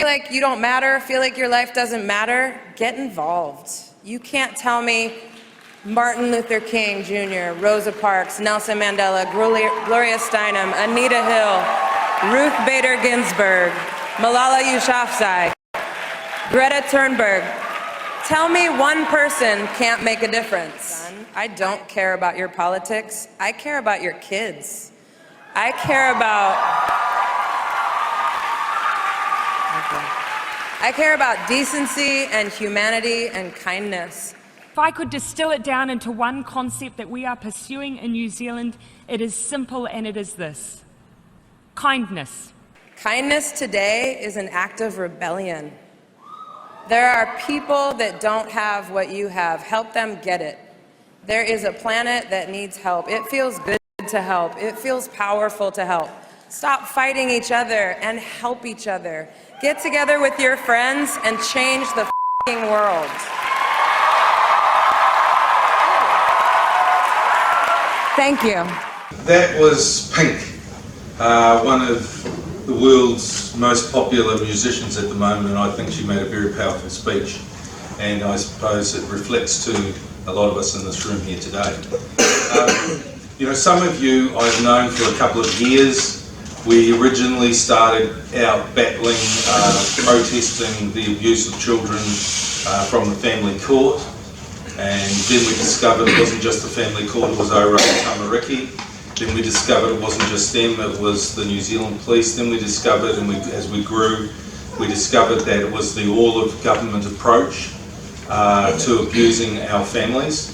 like you don't matter, feel like your life doesn't matter, get involved. You can't tell me Martin Luther King Jr., Rosa Parks, Nelson Mandela, Gloria Steinem, Anita Hill, Ruth Bader Ginsburg, Malala Yousafzai, Greta Thunberg. Tell me one person can't make a difference. I don't care about your politics. I care about your kids. I care about decency and humanity and kindness. If I could distill it down into one concept that we are pursuing in New Zealand, it is simple, and it is this: kindness. Kindness today is an act of rebellion. There are people that don't have what you have. Help them get it. There is a planet that needs help. It feels good to help. It feels powerful to help. Stop fighting each other and help each other. Get together with your friends and change the f***ing world. Thank you. That was Pink, one of the world's most popular musicians at the moment, and I think she made a very powerful speech. And I suppose it reflects to a lot of us in this room here today. You know, some of you I've known for a couple of years. We originally started out battling, protesting the abuse of children from the family court. And then we discovered it wasn't just the family court, it was Ora and Tamariki. Then we discovered it wasn't just them, it was the New Zealand police. Then we discovered, and as we grew, we discovered that it was the all-of-government approach to abusing our families.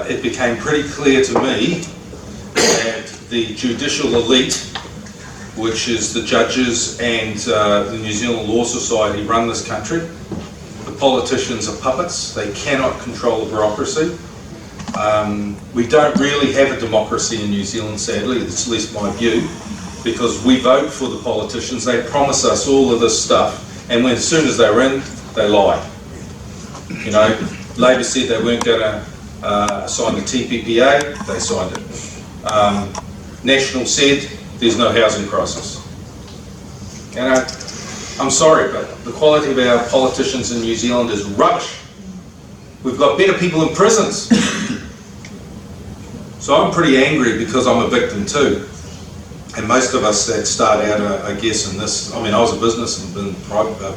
It became pretty clear to me that the judicial elite, which is the judges and the New Zealand Law Society, run this country. The politicians are puppets. They cannot control the bureaucracy. We don't really have a democracy in New Zealand, sadly. It's at least my view, because we vote for the politicians. They promise us all of this stuff, and as soon as they're in, they lie. You know, Labor said they weren't going to sign the TPPA. They signed it. National said there's no housing crisis. And I'm sorry, but the quality of our politicians in New Zealand is rubbish. We've got better people in prisons. So I'm pretty angry because I'm a victim too. And most of us that start out, I guess, in this, I mean, I was a businessman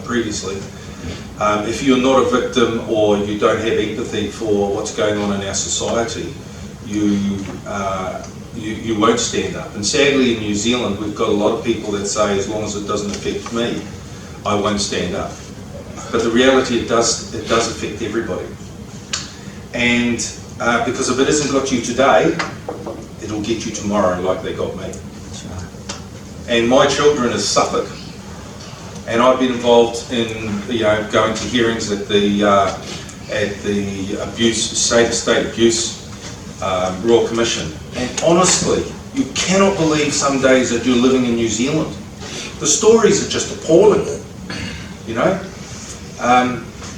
previously. If you're not a victim or you don't have empathy for what's going on in our society, you won't stand up. And sadly in New Zealand we've got a lot of people that say as long as it doesn't affect me, I won't stand up. But the reality, it does affect everybody. And because if it hasn't got you today, it'll get you tomorrow like they got me. And my children have suffered. And I've been involved in, you know, going to hearings at the state abuse Royal Commission. And honestly, you cannot believe some days that you're living in New Zealand. The stories are just appalling, you know.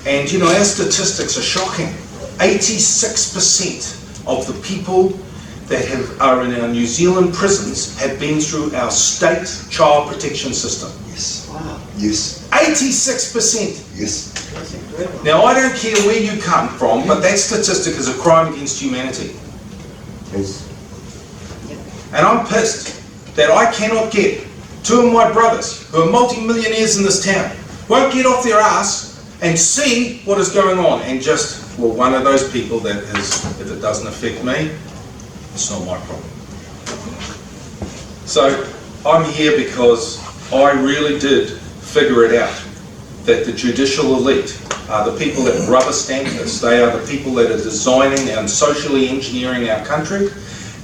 And you know, our statistics are shocking. 86% of the people that are in our New Zealand prisons have been through our state child protection system. Yes. Wow. Yes. 86%. Yes. Now I don't care where you come from, but that statistic is a crime against humanity. Yes. And I'm pissed that I cannot get two of my brothers, who are multi-millionaires in this town, won't get off their ass and see what is going on, and just, well, one of those people that is, if it doesn't affect me, it's not my problem. So I'm here because I really did figure it out, that the judicial elite are the people that rubber stamp this. They are the people that are designing and socially engineering our country.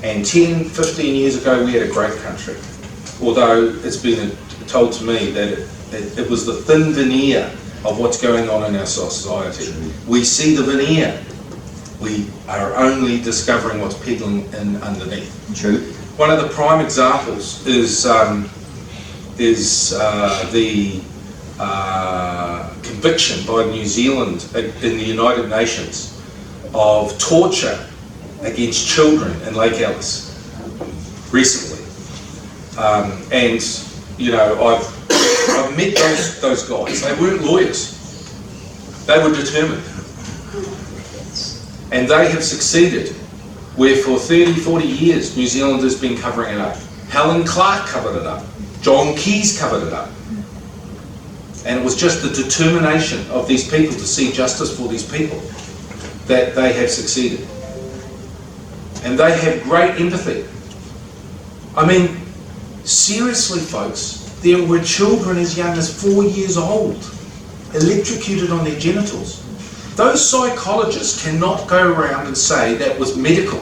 And 10, 15 years ago we had a great country. Although it's been told to me that it was the thin veneer of what's going on in our society. We see the veneer. We are only discovering what's peddling in underneath. True. One of the prime examples is the conviction by New Zealand in the United Nations of torture against children in Lake Alice recently. And you know, I've met those guys. They weren't lawyers. They were determined. And they have succeeded, where for 30, 40 years, New Zealand has been covering it up. Helen Clark covered it up. John Keys covered it up. And it was just the determination of these people to see justice for these people that they have succeeded. And they have great empathy. I mean, seriously, folks, there were children as young as 4 years old, electrocuted on their genitals. Those psychologists cannot go around and say that was medical.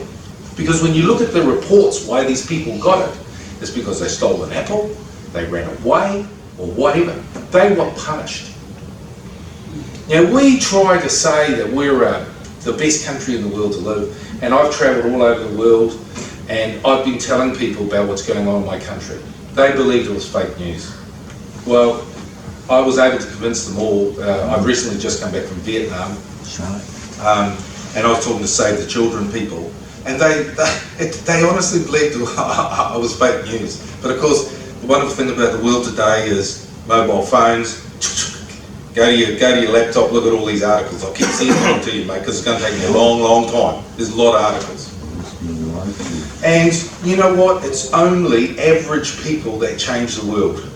Because when you look at the reports why these people got it, it's because they stole an apple, they ran away, or whatever. They were punished. Now, we try to say that we're the best country in the world to live, and I've travelled all over the world, and I've been telling people about what's going on in my country. They believed it was fake news. Well, I was able to convince them all. I've recently just come back from Vietnam, and I was talking to Save the Children people, and they honestly believed I was fake news. But of course, the wonderful thing about the world today is mobile phones. Go to your laptop, look at all these articles. I'll keep sending them to you, mate, because it's going to take me a long, long time. There's a lot of articles. And you know what? It's only average people that change the world.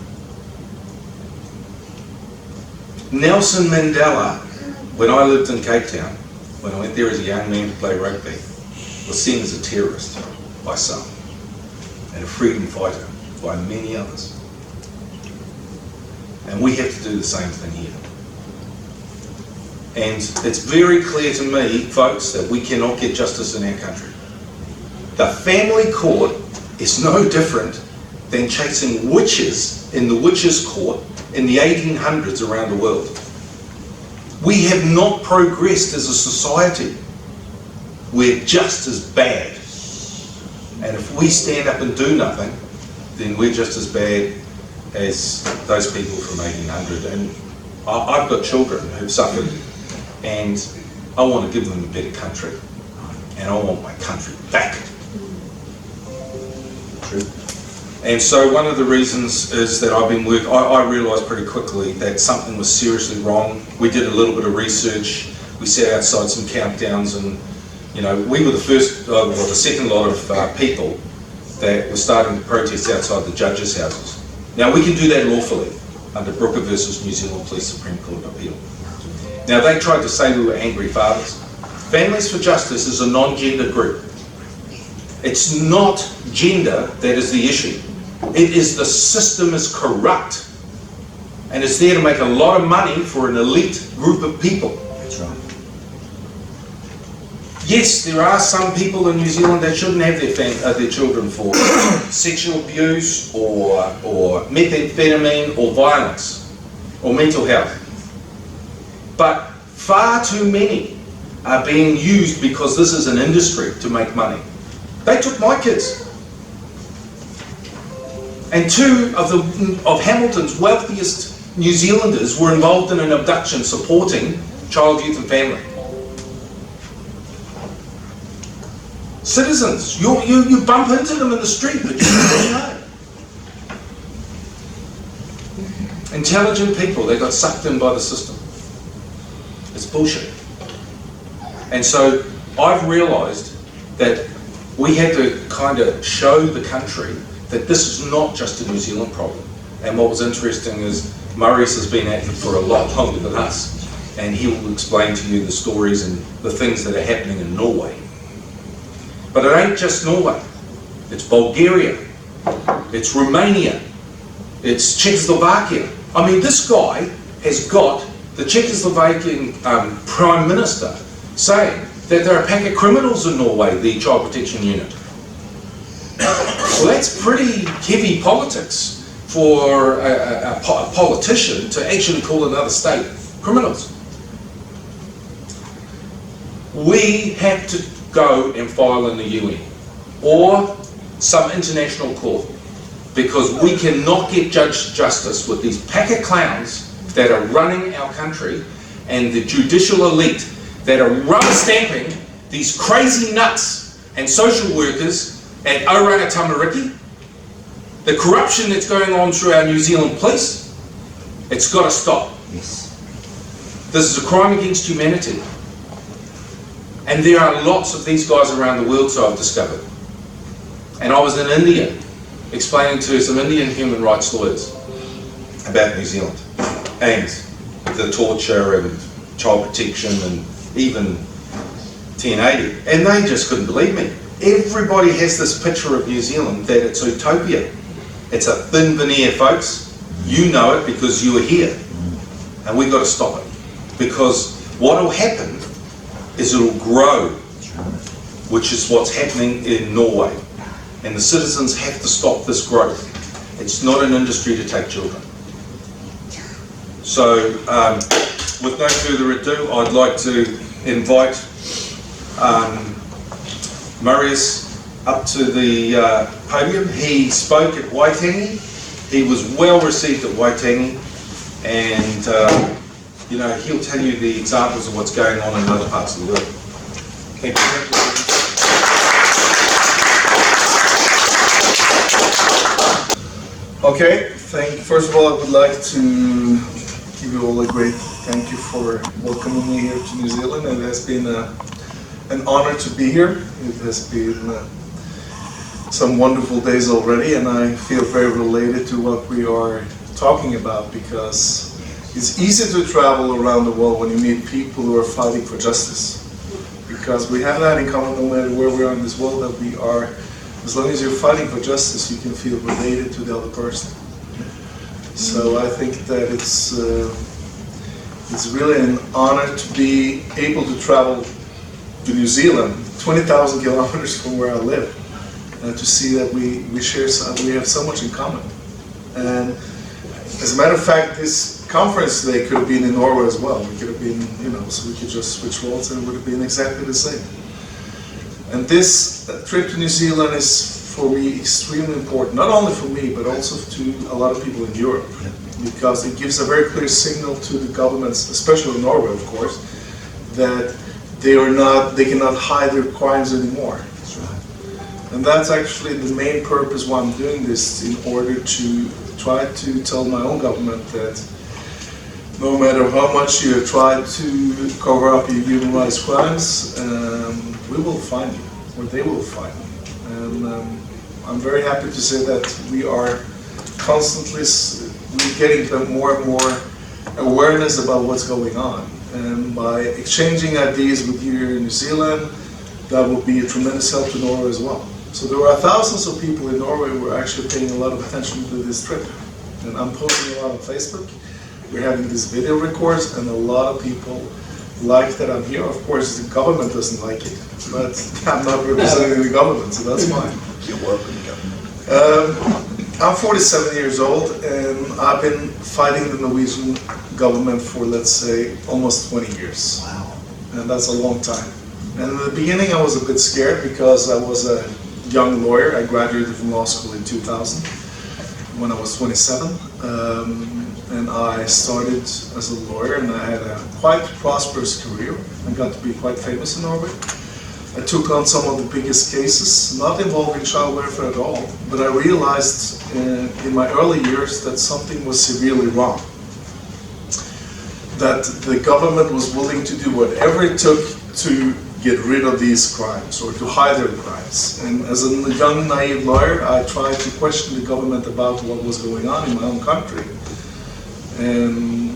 Nelson Mandela, when I lived in Cape Town, when I went there as a young man to play rugby, was seen as a terrorist by some, and a freedom fighter by many others. And we have to do the same thing here. And it's very clear to me, folks, that we cannot get justice in our country. The family court is no different than chasing witches in the witches' court in the 1800s around the world. We have not progressed as a society. We're just as bad. And if we stand up and do nothing, then we're just as bad as those people from 1800. And I've got children who've suffered, and I want to give them a better country. And I want my country back. True. And so one of the reasons is that I've been working, I realised pretty quickly that something was seriously wrong. We did a little bit of research. We sat outside some countdowns, and you know, we were the first, well, the second lot of people that were starting to protest outside the judges' houses. Now we can do that lawfully under Brooker versus New Zealand Police Supreme Court Appeal. Now they tried to say we were angry fathers. Families for Justice is a non-gender group. It's not gender that is the issue. It is the system is corrupt, and it's there to make a lot of money for an elite group of people. That's right. Yes, there are some people in New Zealand that shouldn't have their children for sexual abuse or methamphetamine or violence or mental health. But far too many are being used because this is an industry to make money. They took my kids. And two of Hamilton's wealthiest New Zealanders were involved in an abduction supporting child, youth and family. Citizens, you bump into them in the street, but you don't know. Intelligent people, they got sucked in by the system. It's bullshit. And so I've realised that we had to kind of show the country that this is not just a New Zealand problem. And what was interesting is Marius has been at it for a lot longer than us, and he will explain to you the stories and the things that are happening in Norway. But it ain't just Norway. It's Bulgaria, it's Romania, it's Czechoslovakia. I mean, this guy has got the Czechoslovakian Prime Minister saying that there are a pack of criminals in Norway, the Child Protection Unit. Well, that's pretty heavy politics for a politician to actually call another state criminals. We have to go and file in the UN or some international court, because we cannot get justice with these pack of clowns that are running our country and the judicial elite that are rubber stamping these crazy nuts and social workers at Oranga Tamariki The corruption that's going on through our New Zealand police, it's got to stop. Yes. This is a crime against humanity. And there are lots of these guys around the world, so I've discovered. And I was in India explaining to some Indian human rights lawyers about New Zealand and the torture and child protection and even 1080. And they just couldn't believe me. Everybody has this picture of New Zealand that it's utopia. It's a thin veneer, folks. You know it because you were here. And we've got to stop it. Because what will happen is it'll grow, which is what's happening in Norway. And the citizens have to stop this growth. It's not an industry to take children. So, with no further ado, I'd like to invite Marius up to the podium. He spoke at Waitangi. He was well received at Waitangi, and you know, he'll tell you the examples of what's going on in other parts of the world. Thank you. Okay, first of all, I would like to give you all a great thank you for welcoming me here to New Zealand. It has been an honor to be here. It has been some wonderful days already, and I feel very related to what we are talking about, because it's easy to travel around the world when you meet people who are fighting for justice. Because we have that in common no matter where we are in this world, that we are, as long as you're fighting for justice, you can feel related to the other person. So I think that it's really an honor to be able to travel to New Zealand, 20,000 kilometers from where I live, to see that we have so much in common. And as a matter of fact, this conference today could have been in Norway as well. We could have been, you know, so we could just switch roles and it would have been exactly the same. And this trip to New Zealand is, for me, extremely important, not only for me, but also to a lot of people in Europe, because it gives a very clear signal to the governments, especially in Norway, of course, that they cannot hide their crimes anymore. That's right. And that's actually the main purpose why I'm doing this, in order to try to tell my own government that no matter how much you have tried to cover up your human rights crimes, we will find you, or they will find you. And I'm very happy to say that we are constantly getting more and more awareness about what's going on. And by exchanging ideas with you here in New Zealand, that will be a tremendous help to Norway as well. So there are thousands of people in Norway who are actually paying a lot of attention to this trip. And I'm posting a lot on Facebook. We're having these video records, and a lot of people like that I'm here. Of course, the government doesn't like it, but I'm not representing the government, so that's fine. You're welcome, government. I'm 47 years old, and I've been fighting the Norwegian government for, let's say, almost 20 years. Wow. And that's a long time. And in the beginning, I was a bit scared because I was a young lawyer. I graduated from law school in 2000 when I was 27. And I started as a lawyer, and I had a quite prosperous career. I got to be quite famous in Norway. I took on some of the biggest cases, not involving child welfare at all, but I realized in my early years that something was severely wrong. That the government was willing to do whatever it took to get rid of these crimes or to hide their crimes. And as a young, naive lawyer, I tried to question the government about what was going on in my own country. And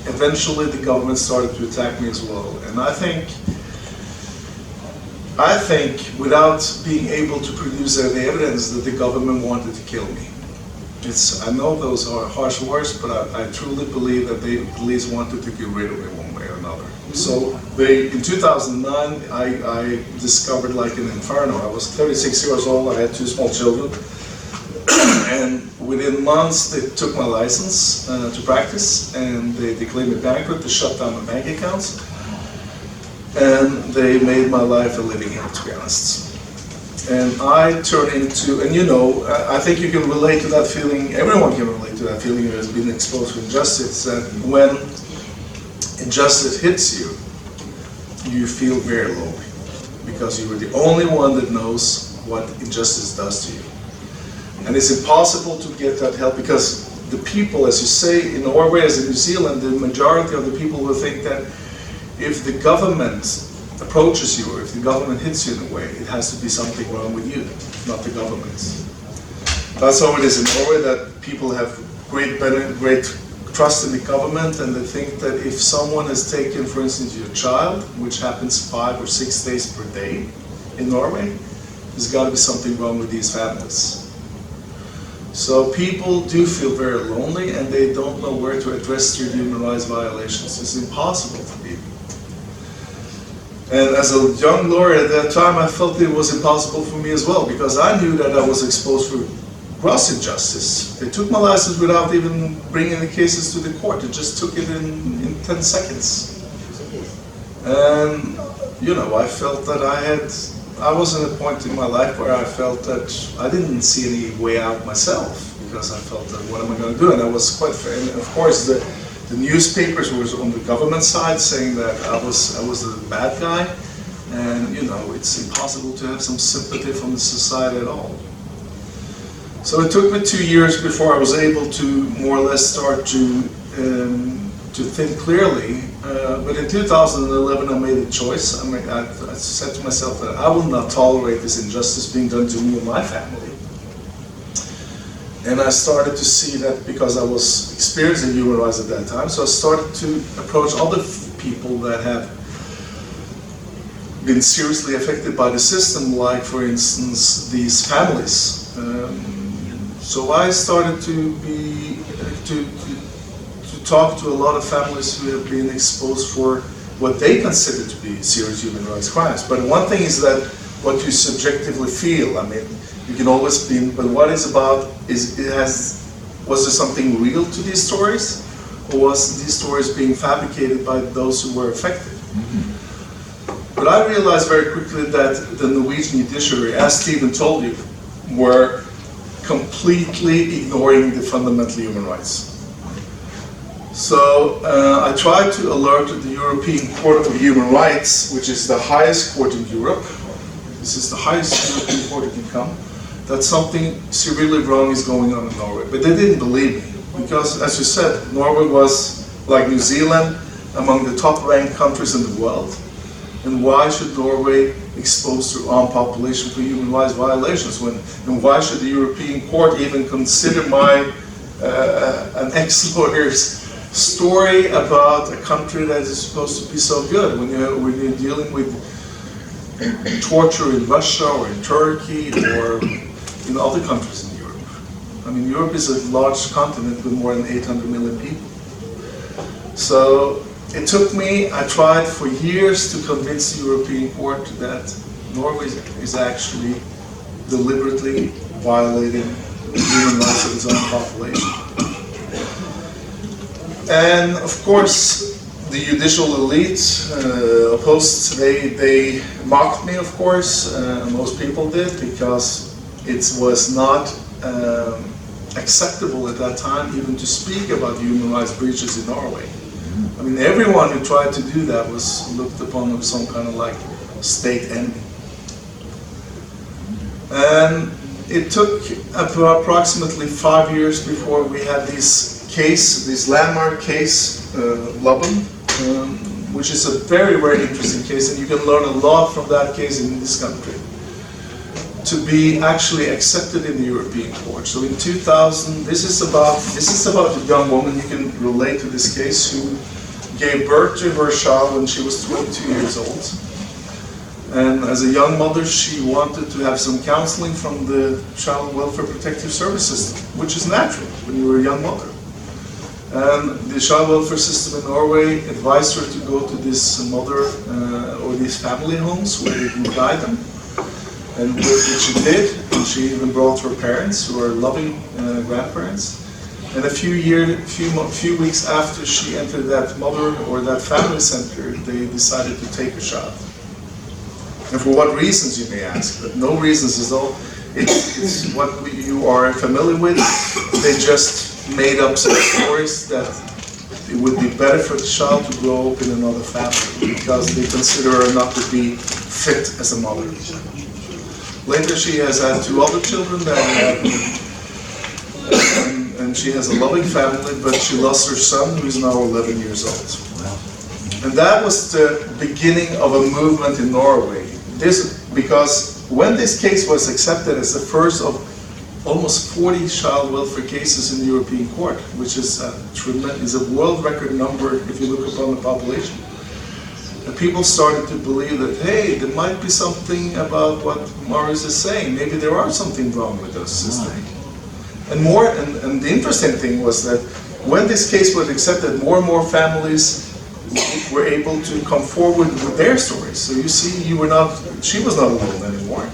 eventually the government started to attack me as well. And I think without being able to produce any evidence that the government wanted to kill me. I know those are harsh words, but I truly believe that they at least wanted to get rid of me one way or another. So in 2009, I discovered like an inferno. I was 36 years old, I had 2 small children. And within months, they took my license to practice, and they declared me bankrupt, they shut down my bank accounts, and they made my life a living hell, to be honest. And I turned into, and you know, I think you can relate to that feeling, everyone can relate to that feeling who has been exposed to injustice, that when injustice hits you, you feel very lonely, because you are the only one that knows what injustice does to you. And it's impossible to get that help because the people, as you say, in Norway as in New Zealand, the majority of the people will think that if the government approaches you or if the government hits you in a way, it has to be something wrong with you, not the government. That's how it is in Norway, that people have great trust in the government, and they think that if someone has taken, for instance, your child, which happens 5 or 6 days per day in Norway, there's got to be something wrong with these families. So people do feel very lonely, and they don't know where to address their human rights violations. It's impossible for people. And as a young lawyer at that time, I felt it was impossible for me as well, because I knew that I was exposed for gross injustice. They took my license without even bringing the cases to the court. They just took it in 10 seconds. And, you know, I felt that I was at a point in my life where I felt that I didn't see any way out myself, because I felt that what am I going to do? And I was quite fair. And of course, the newspapers were on the government side saying that I was the bad guy. And, you know, it's impossible to have some sympathy from the society at all. So it took me 2 years before I was able to more or less start to think clearly. But in 2011, I made a choice. I said to myself that I will not tolerate this injustice being done to me and my family. And I started to see that because I was experiencing human rights at that time, so I started to approach other people that have been seriously affected by the system, like, for instance, these families. So I started to talk to a lot of families who have been exposed for what they consider to be serious human rights crimes. But one thing is that what you subjectively feel. I mean, you can always be, but what it's about is was there something real to these stories, or was these stories being fabricated by those who were affected? But I realized very quickly that the Norwegian judiciary, as Stephen told you, were completely ignoring the fundamental human rights. So I tried to alert the European Court of Human Rights, which is the highest court in Europe. This is the highest European court you can come, that something severely wrong is going on in Norway. But they didn't believe me, because, as you said, Norway was, like New Zealand, among the top-ranked countries in the world. And why should Norway expose their own population for human rights violations? And why should the European Court even consider an ex-lawyer's story about a country that is supposed to be so good when you're dealing with torture in Russia or in Turkey or in other countries in Europe? I mean, Europe is a large continent with more than 800 million people. So it took me, I tried for years to convince the European Court that Norway is actually deliberately violating the human rights of its own population. And of course, the judicial elite opposed, they mocked me, of course, most people did, because it was not acceptable at that time even to speak about human rights breaches in Norway. I mean, everyone who tried to do that was looked upon as some kind of like state enemy. And it took approximately 5 years before we had this landmark case, Lubben, which is a very, very interesting case, and you can learn a lot from that case in this country, to be actually accepted in the European Court. So in 2000, this is about a young woman, you can relate to this case, who gave birth to her child when she was 22 years old. And as a young mother, she wanted to have some counseling from the Child Welfare Protective Service system, which is natural when you were a young mother. And the child welfare system in Norway advised her to go to this mother or these family homes where they can guide them, and which she did. And she even brought her parents, who are loving grandparents. And a few weeks after she entered that mother or that family center, they decided to take her child. And for what reasons, you may ask? But no reasons at all. It's what you are familiar with. They just made up some stories that it would be better for the child to grow up in another family because they consider her not to be fit as a mother. Later, she has had 2 other children that have and she has a loving family, but she lost her son, who is now 11 years old. And that was the beginning of a movement in Norway. Because when this case was accepted as the first of almost 40 child welfare cases in the European Court, which is a world record number if you look upon the population. And people started to believe that, hey, there might be something about what Marius is saying. Maybe there are something wrong with us, system. And the interesting thing was that when this case was accepted, more and more families were able to come forward with their stories. So you see, she was not alone anymore.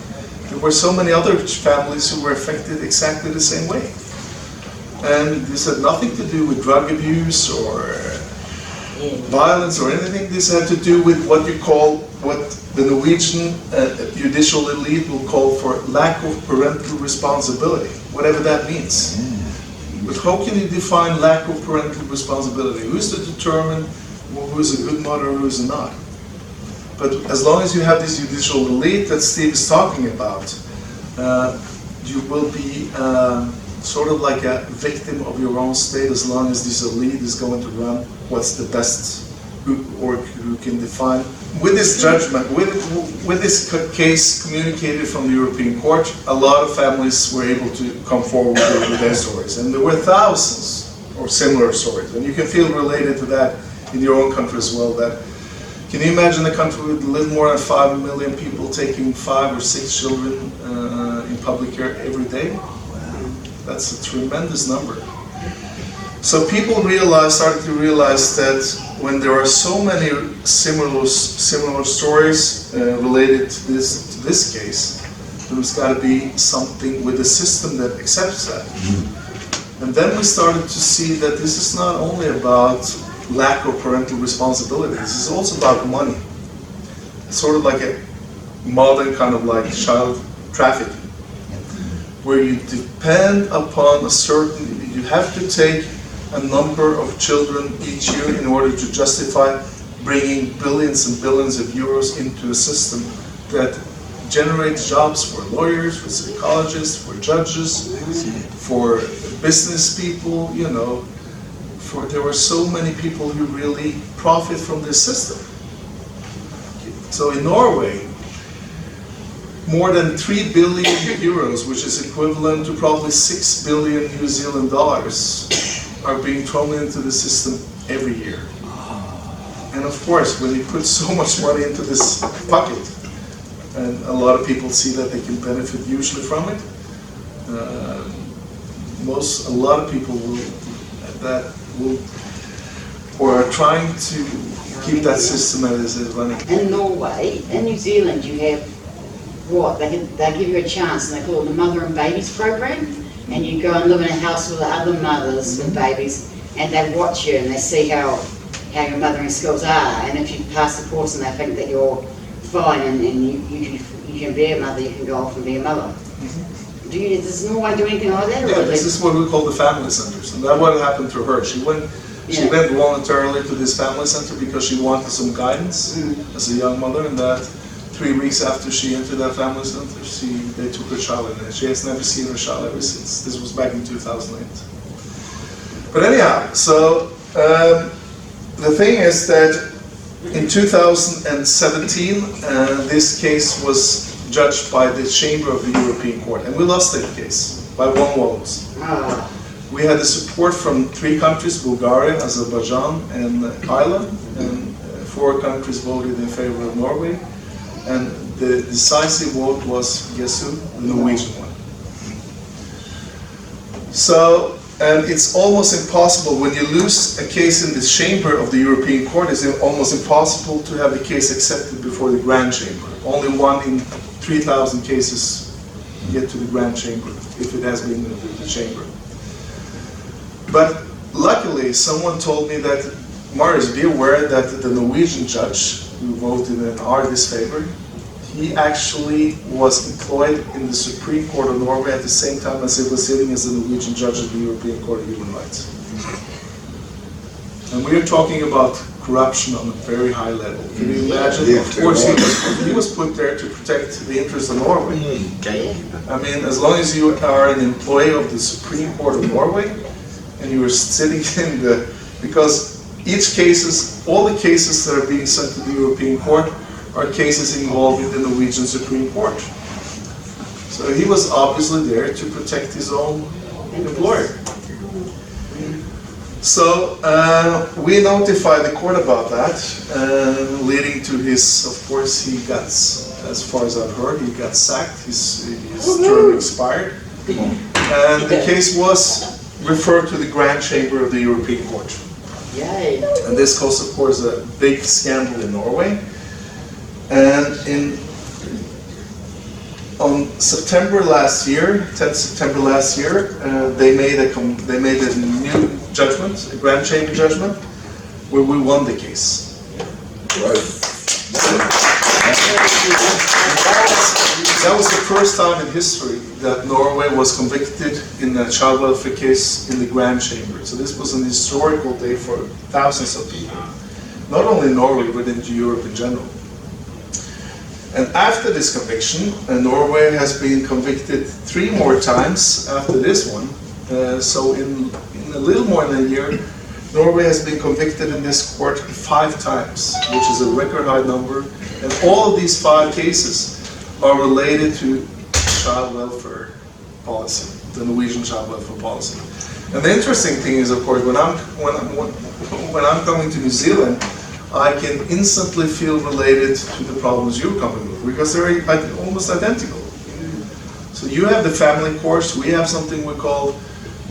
There were so many other families who were affected exactly the same way. And this had nothing to do with drug abuse or violence or anything. This had to do with what the Norwegian judicial elite will call for lack of parental responsibility, whatever that means. But how can you define lack of parental responsibility? Who's to determine who's a good mother or who's not? But as long as you have this judicial elite that Steve is talking about, you will be sort of like a victim of your own state as long as this elite is going to run what's the best, who can define. With this judgment, with this case communicated from the European Court, a lot of families were able to come forward with their stories. And there were thousands of similar stories. And you can feel related to that in your own country as well. Can you imagine a country with a little more than 5 million people taking 5 or 6 children in public care every day? That's a tremendous number. So people started to realize that when there are so many similar stories related to this case, there's got to be something with the system that accepts that. And then we started to see that this is not only about lack of parental responsibility, this is also about money. It's sort of like a modern kind of like child trafficking, where you depend upon you have to take a number of children each year in order to justify bringing billions and billions of euros into a system that generates jobs for lawyers, for psychologists, for judges, for business people, there were so many people who really profit from this system. So in Norway, more than 3 billion euros, which is equivalent to probably 6 billion New Zealand dollars, are being thrown into the system every year. And of course, when you put so much money into this bucket, and a lot of people see that they can benefit hugely from it, a lot of people are trying to keep that system as it is running. In Norway, in New Zealand, you have they give you a chance, and they call it the Mother and Babies program, and you go and live in a house with other mothers with babies, and they watch you and they see how your mothering skills are, and if you pass the course and they think that you're fine and you can be a mother, you can go off and be a mother. Does Norway do anything like that? Yeah, this is what we call the family centers, and that's what happened to her. She went voluntarily to this family center because she wanted some guidance as a young mother, and that 3 weeks after she entered that family center, they took her child in, and she has never seen her child ever since. This was back in 2008. But anyhow, so the thing is that in 2017, this case was judged by the Chamber of the European Court, and we lost that case by 1 vote. We had the support from 3 countries, Bulgaria, Azerbaijan, and Ireland, and 4 countries voted in favor of Norway, and the decisive vote was, guess who? The Norwegian one. So, and it's almost impossible, when you lose a case in the Chamber of the European Court, it's almost impossible to have the case accepted before the Grand Chamber. Only 1 in 3,000 cases get to the Grand Chamber, if it has been in the Chamber. But luckily, someone told me that, Marius, be aware that the Norwegian judge who voted in our disfavor, he actually was employed in the Supreme Court of Norway at the same time as he was sitting as a Norwegian judge at the European Court of Human Rights. And we are talking about corruption on a very high level. Can you imagine? Of course, he was put there to protect the interests of Norway. I mean, as long as you are an employee of the Supreme Court of Norway, and you were sitting in the, because each cases, all the cases that are being sent to the European Court are cases involving the Norwegian Supreme Court. So he was obviously there to protect his own employer. So we notified the court about that, leading to his, of course, he got, as far as I've heard, he got sacked, his term expired. And the case was referred to the Grand Chamber of the European Court. Yay. And this caused, of course, a big scandal in Norway. And on September last year, 10th September last year, they made a new judgment, a Grand Chamber judgment, where we won the case. That was the first time in history that Norway was convicted in a child welfare case in the Grand Chamber. So this was an historical day for thousands of people, not only in Norway, but in Europe in general. And after this conviction, Norway has been convicted 3 more times after this one. So in a little more than a year, Norway has been convicted in this court 5 times, which is a record high number. And all of these 5 cases are related to child welfare policy, the Norwegian child welfare policy. And the interesting thing is, of course, when I'm coming to New Zealand, I can instantly feel related to the problems you're coming with, because they're almost identical. So you have the family courts, we have something we call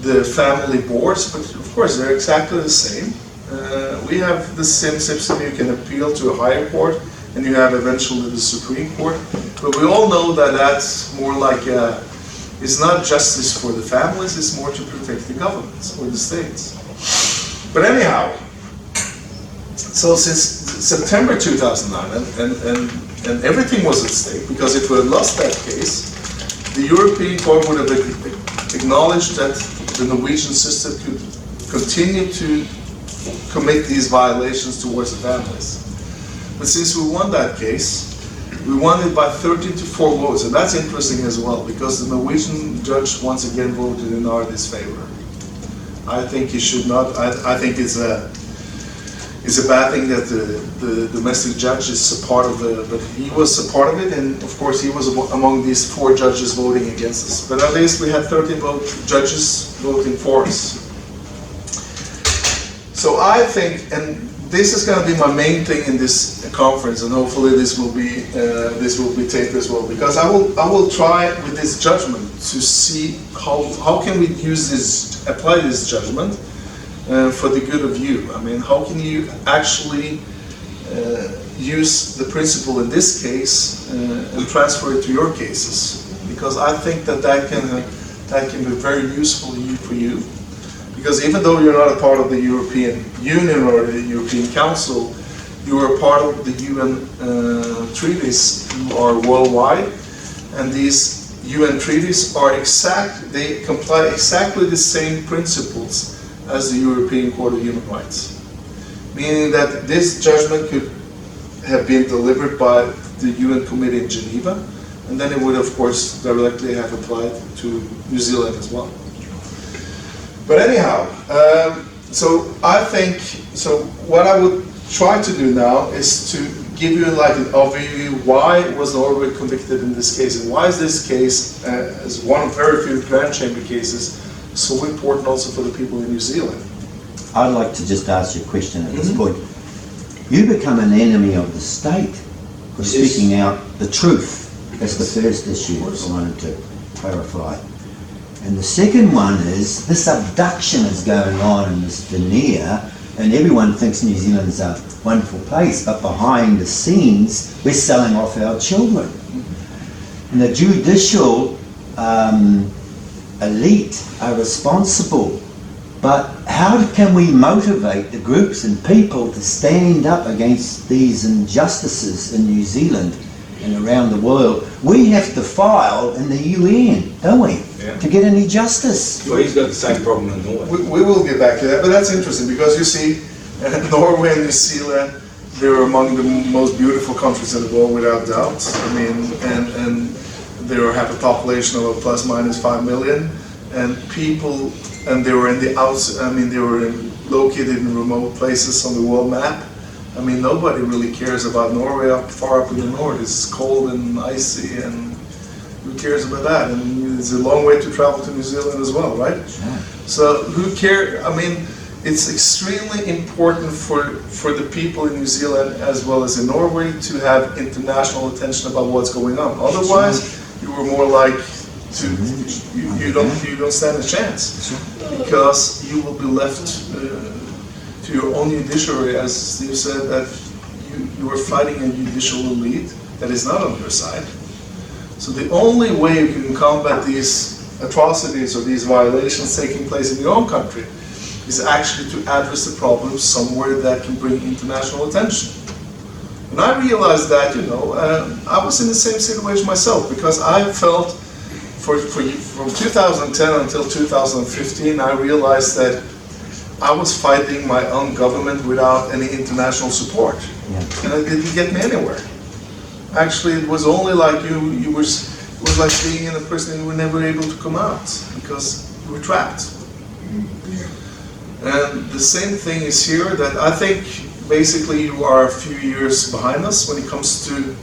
the family boards, but of course they're exactly the same. We have the same system. You can appeal to a higher court, and you have eventually the Supreme Court. But we all know that that's more like it's not justice for the families, it's more to protect the governments or the states. But anyhow, so since September 2009, and everything was at stake, because if we had lost that case, the European Court would have acknowledged that the Norwegian system could continue to commit these violations towards the families. But since we won that case, we won it by 13 to 4 votes, and that's interesting as well, because the Norwegian judge once again voted in our disfavor. I think he should not. I think it's a bad thing that the domestic judge is a part of but he was a part of it, and of course he was among these 4 judges voting against us. But at least we had 13 judges voting for us. So I think, and this is going to be my main thing in this conference, and hopefully this will be taped as well, because I will try with this judgment to see how can we apply this judgment for the good of you. I mean, how can you actually use the principle in this case and transfer it to your cases? Because I think that can be very useful for you. Because even though you're not a part of the European Union or the European Council, you are a part of the UN treaties who are worldwide, and these UN treaties they comply exactly the same principles as the European Court of Human Rights. Meaning that this judgment could have been delivered by the UN Committee in Geneva, and then it would of course directly have applied to New Zealand as well. But anyhow, so I think, what I would try to do now is to give you like an overview why was Norway convicted in this case, and why is this case, as one of very few Grand Chamber cases, so important also for the people in New Zealand. I'd like to just ask you a question at this point. You become an enemy of the state for speaking out the truth. That's the first issue I wanted to clarify. And the second one is, this abduction is going on in this veneer, and everyone thinks New Zealand's a wonderful place, but behind the scenes, we're selling off our children. And the judicial elite are responsible, but how can we motivate the groups and people to stand up against these injustices in New Zealand and around the world? We have to file in the UN, don't we? Yeah. To get any justice. Well, he's got the same problem in Norway. We will get back to that, but that's interesting because you see, Norway and New Zealand, they're among the most beautiful countries in the world without doubt. I mean, and they have a population of plus minus 5 million, and people, and they were in the outs. I mean, they were located in remote places on the world map. I mean, nobody really cares about Norway far up in the north. It's cold and icy, and who cares about that? And it's a long way to travel to New Zealand as well, right? Sure. So who cares? I mean, it's extremely important for the people in New Zealand as well as in Norway to have international attention about what's going on. Otherwise, you were more like you don't stand a chance, because you will be left to your own judiciary, as Steve said, that you are fighting a judicial elite that is not on your side. So the only way you can combat these atrocities or these violations taking place in your own country is actually to address the problem somewhere that can bring international attention. And I realized that, I was in the same situation myself, because I felt from 2010 until 2015, I realized that I was fighting my own government without any international support. Yeah. And it didn't get me anywhere. Actually, it was only like it was like being in a prison and you were never able to come out because you were trapped. And the same thing is here, that I think basically you are a few years behind us when it comes to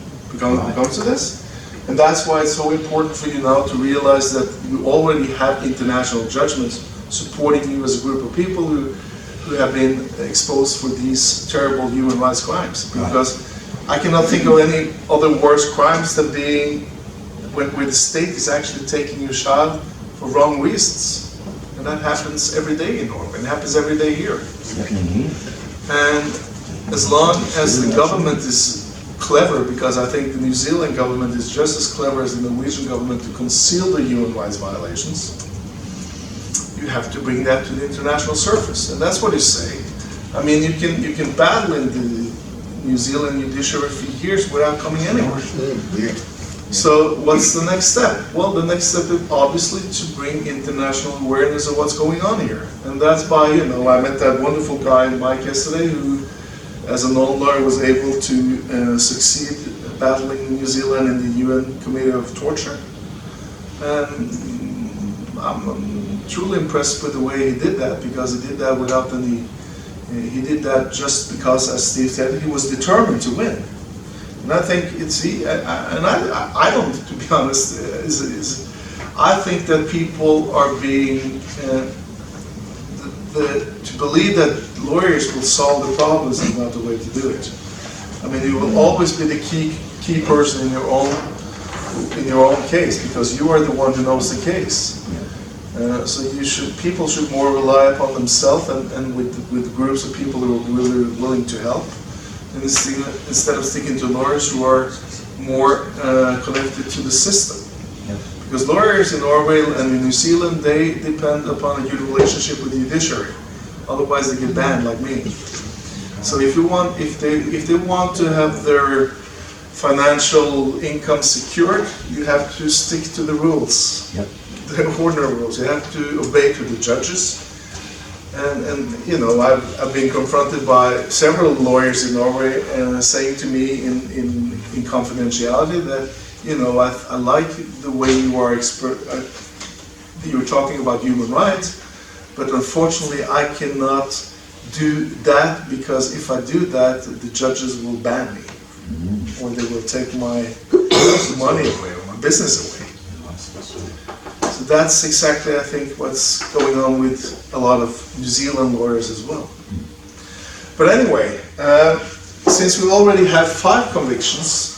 this. And that's why it's so important for you now to realize that you already have international judgments supporting you as a group of people who have been exposed for these terrible human rights crimes. Because I cannot think of any other worse crimes than being where the state is actually taking your child for wrong reasons. And that happens every day in Norway, and happens every day here. And as long as the government is clever, because I think the New Zealand government is just as clever as the Norwegian government to conceal the human rights violations, you have to bring that to the international surface. And that's what you say. I mean, you can battle in the New Zealand judiciary for years without coming anywhere. So what's the next step? Well, the next step is obviously to bring international awareness of what's going on here. And that's by, I met that wonderful guy, Mike, yesterday, who, as a non-lawyer, was able to succeed battling in New Zealand in the UN Committee of Torture. And I'm truly impressed with the way he did that, because he did that without any, he did that just because, as Steve said, he was determined to win. And I think I don't, to be honest, I think that people are being, to believe that lawyers will solve the problems is not the way to do it. I mean, you will always be the key person in your own case, because you are the one who knows the case. So people should more rely upon themselves and with groups of people who are really willing to help, and instead of sticking to lawyers who are more connected to the system. Because lawyers in Norway and in New Zealand, they depend upon a good relationship with the judiciary. Otherwise, they get banned, like me. So if they want to have their financial income secured, you have to stick to the rules. Yep. The ordinary rules. You have to obey to the judges. And I've been confronted by several lawyers in Norway saying to me in confidentiality that, I like the way you are you're talking about human rights, but unfortunately I cannot do that, because if I do that, the judges will ban me, or they will take my money away or my business away. So that's exactly, I think, what's going on with a lot of New Zealand lawyers as well. But anyway, since we already have 5 convictions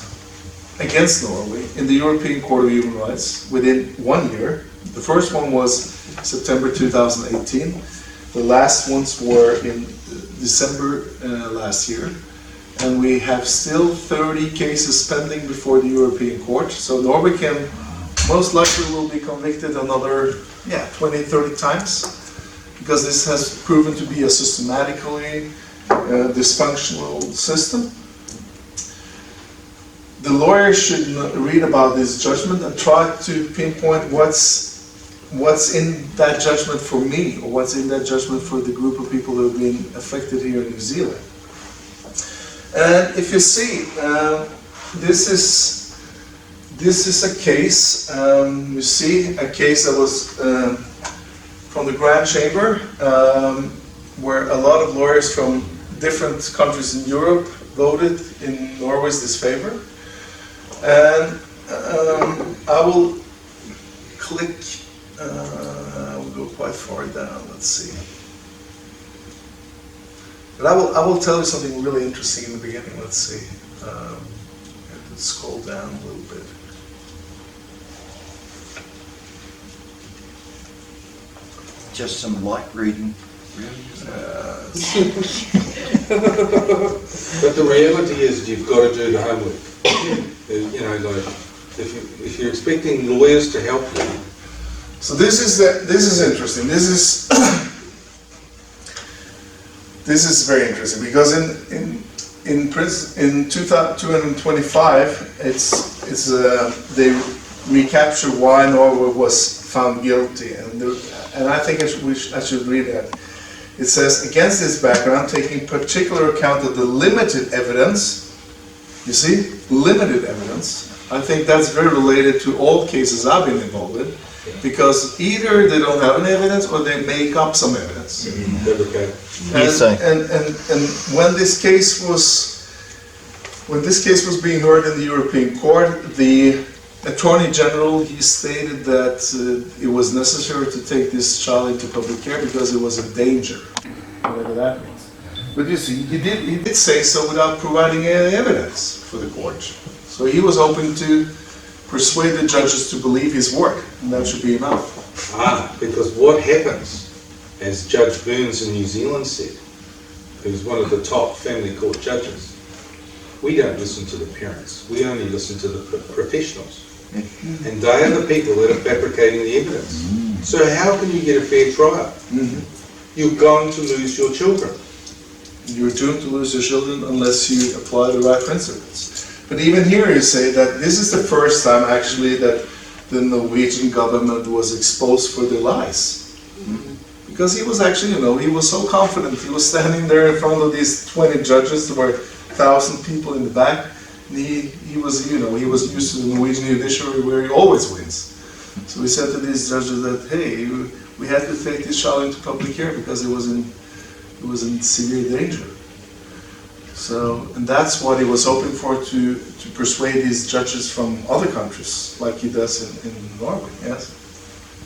against Norway in the European Court of Human Rights within 1 year, the first one was September 2018, the last ones were in December last year, and we have still 30 cases pending before the European Court, so Norway can most likely will be convicted another 20, 30 times, because this has proven to be a systematically dysfunctional system. The lawyers should read about this judgment and try to pinpoint what's in that judgment for me, or what's in that judgment for the group of people who have been affected here in New Zealand. And if you see, this is a case, you see a case that was from the Grand Chamber, where a lot of lawyers from different countries in Europe voted in Norway's disfavor. And I will click, I will go quite far down, let's see. But I will tell you something really interesting in the beginning, let's see. Let's scroll down a little bit. Just some light reading, really. But the reality is you've got to do the homework. You know, like, if you're expecting lawyers to help you. So this is interesting. This is very interesting because in 225 they recapture why Norway was found guilty, and I think I should read that. It says, against this background, taking particular account of the limited evidence, you see, limited evidence, I think that's very related to all cases I've been involved in, because either they don't have any evidence or they make up some evidence. And when this case was being heard in the European Court, the Attorney General, he stated that it was necessary to take this child into public care because it was a danger, whatever that means. But you see, he did say so without providing any evidence for the court. So he was hoping to persuade the judges to believe his work, and that should be enough. Because what happens, as Judge Burns in New Zealand said, who's one of the top family court judges, we don't listen to the parents, we only listen to the professionals. And they are the people that are fabricating the evidence. So how can you get a fair trial? You're going to lose your children. You're doomed to lose your children unless you apply the right principles. But even here you say that this is the first time actually that the Norwegian government was exposed for their lies. Because he was actually, he was so confident. He was standing there in front of these 20 judges. There were 1,000 people in the back. And he was used to the Norwegian judiciary where he always wins. So he said to these judges that, hey, we had to take this child into public care because it was in severe danger. So, and that's what he was hoping for, to persuade these judges from other countries, like he does in Norway, yes?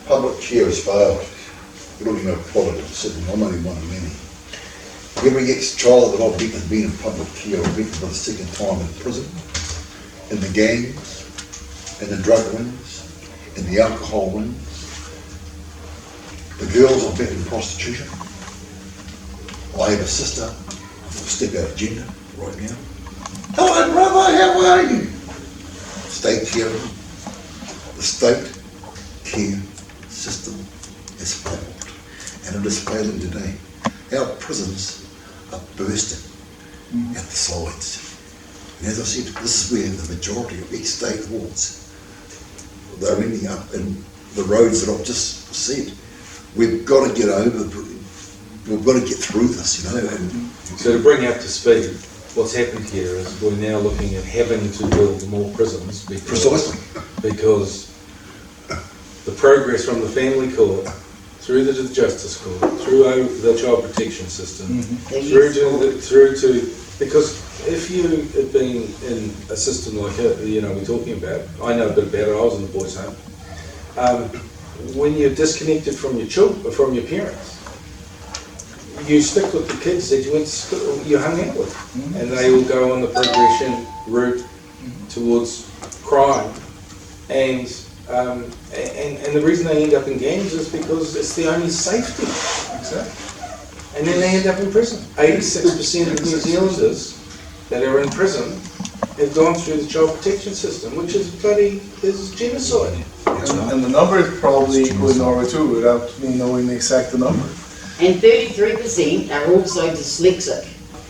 Public care has failed. We're looking at a product of sitting, I'm only one of many. Every ex-child that I've met has been in public care, I've been for the second time in prison, in the gangs, in the drug rings, in the alcohol rings. The girls I've met in prostitution. I have a sister, step out of gender right now. Hello brother, how are you? State care, the state care system has failed, and it is failing today. Our prisons are bursting at the sides. And as I said, this is where the majority of ex-state wards, they're ending up in the roads that I've just said. We've got to get over, we've got to get through this, And so to bring you up to speed, what's happened here is we're now looking at having to build more prisons because the progress from the family court through the justice court, through the child protection system, through to because if you have been in a system like we're talking about, I know a bit about it. I was in the boys' home. When you're disconnected from your children, from your parents, you stick with the kids that you went to school, you hung out with, and they will go on the progression route towards crime, and the reason they end up in gangs is because it's the only safety. Exactly. And then they end up in prison. 86% of New Zealanders that are in prison have gone through the child protection system, which is genocide. And the number is probably equal in Norway too, without me knowing the exact number. And 33% are also dyslexic.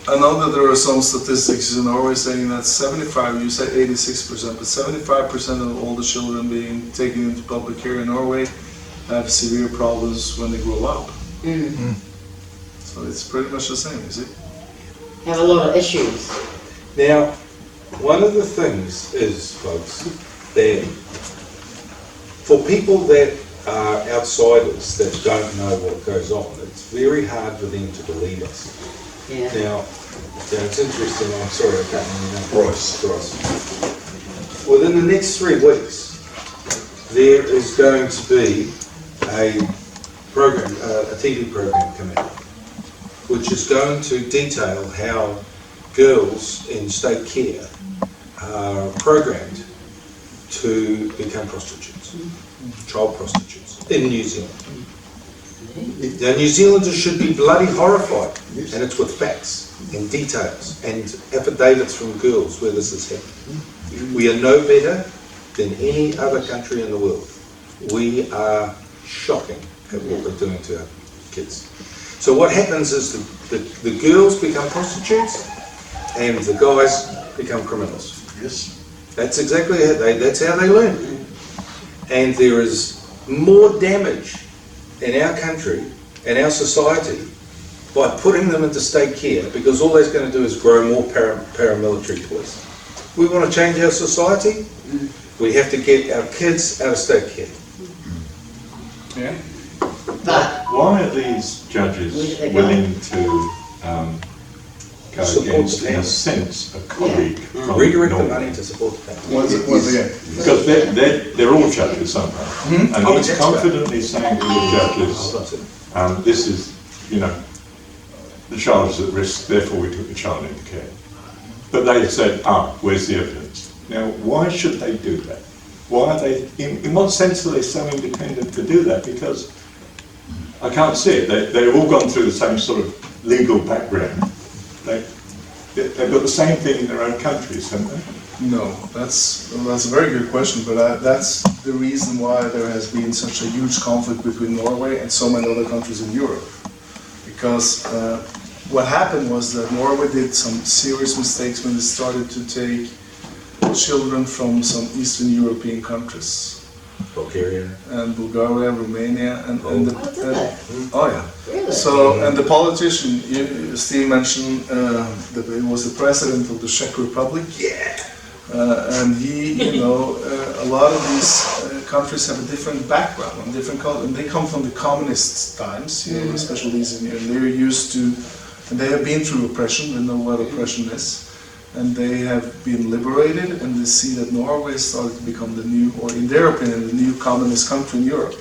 I know that there are some statistics in Norway saying that 75, you say 86%, but 75% of all the children being taken into public care in Norway have severe problems when they grow up. So it's pretty much the same, you see? Have a lot of issues. Now, one of the things is, folks, that for people that are outsiders that don't know what goes on, it's very hard for them to believe us. Yeah. Now, it's interesting, I'm sorry, I can't remember. Bryce. Within the next 3 weeks, there is going to be a program, a TV program coming out, which is going to detail how girls in state care are programmed to become prostitutes, child prostitutes, in New Zealand. Now, New Zealanders should be bloody horrified, and it's with facts and details and affidavits from girls where this has happened. We are no better than any other country in the world. We are shocking at what we're doing to our kids. So what happens is the girls become prostitutes and the guys become criminals. Yes. That's exactly how that's how they learn. And there is more damage in our country and our society by putting them into state care, because all that's going to do is grow more paramilitary police. We want to change our society, we have to get our kids out of state care. Yeah. But Why are these judges willing to go Support against, the in a parents. sense, a colleague from Redirect the Norway? money to support the parents. Once again, Because they're all judges, aren't they? And Oh, he's that's right. confidently saying to the Hold judges, on a second. this is, the child is at risk, therefore we took the child into care. But they said, where's the evidence? Now, why should they do that? Why are they, in what sense are they so independent to do that? Because I can't see it. They've all gone through the same sort of legal background. They've got the same thing in their own countries, haven't they? no, that's a very good question, but that's the reason why there has been such a huge conflict between Norway and so many other countries in Europe. Because what happened was that Norway did some serious mistakes when they started to take children from some Eastern European countries. Bulgaria. And Bulgaria, Romania, and Oh, did they? oh yeah. Really? So, and the politician, Steve mentioned that it was the president of the Czech Republic. Yeah. And he, a lot of these countries have a different background and different culture, and they come from the communist times, especially these, and they're used to, and they have been through oppression. They know what oppression is. And they have been liberated, and they see that Norway started to become the new, or in their opinion, the new communist country in Europe,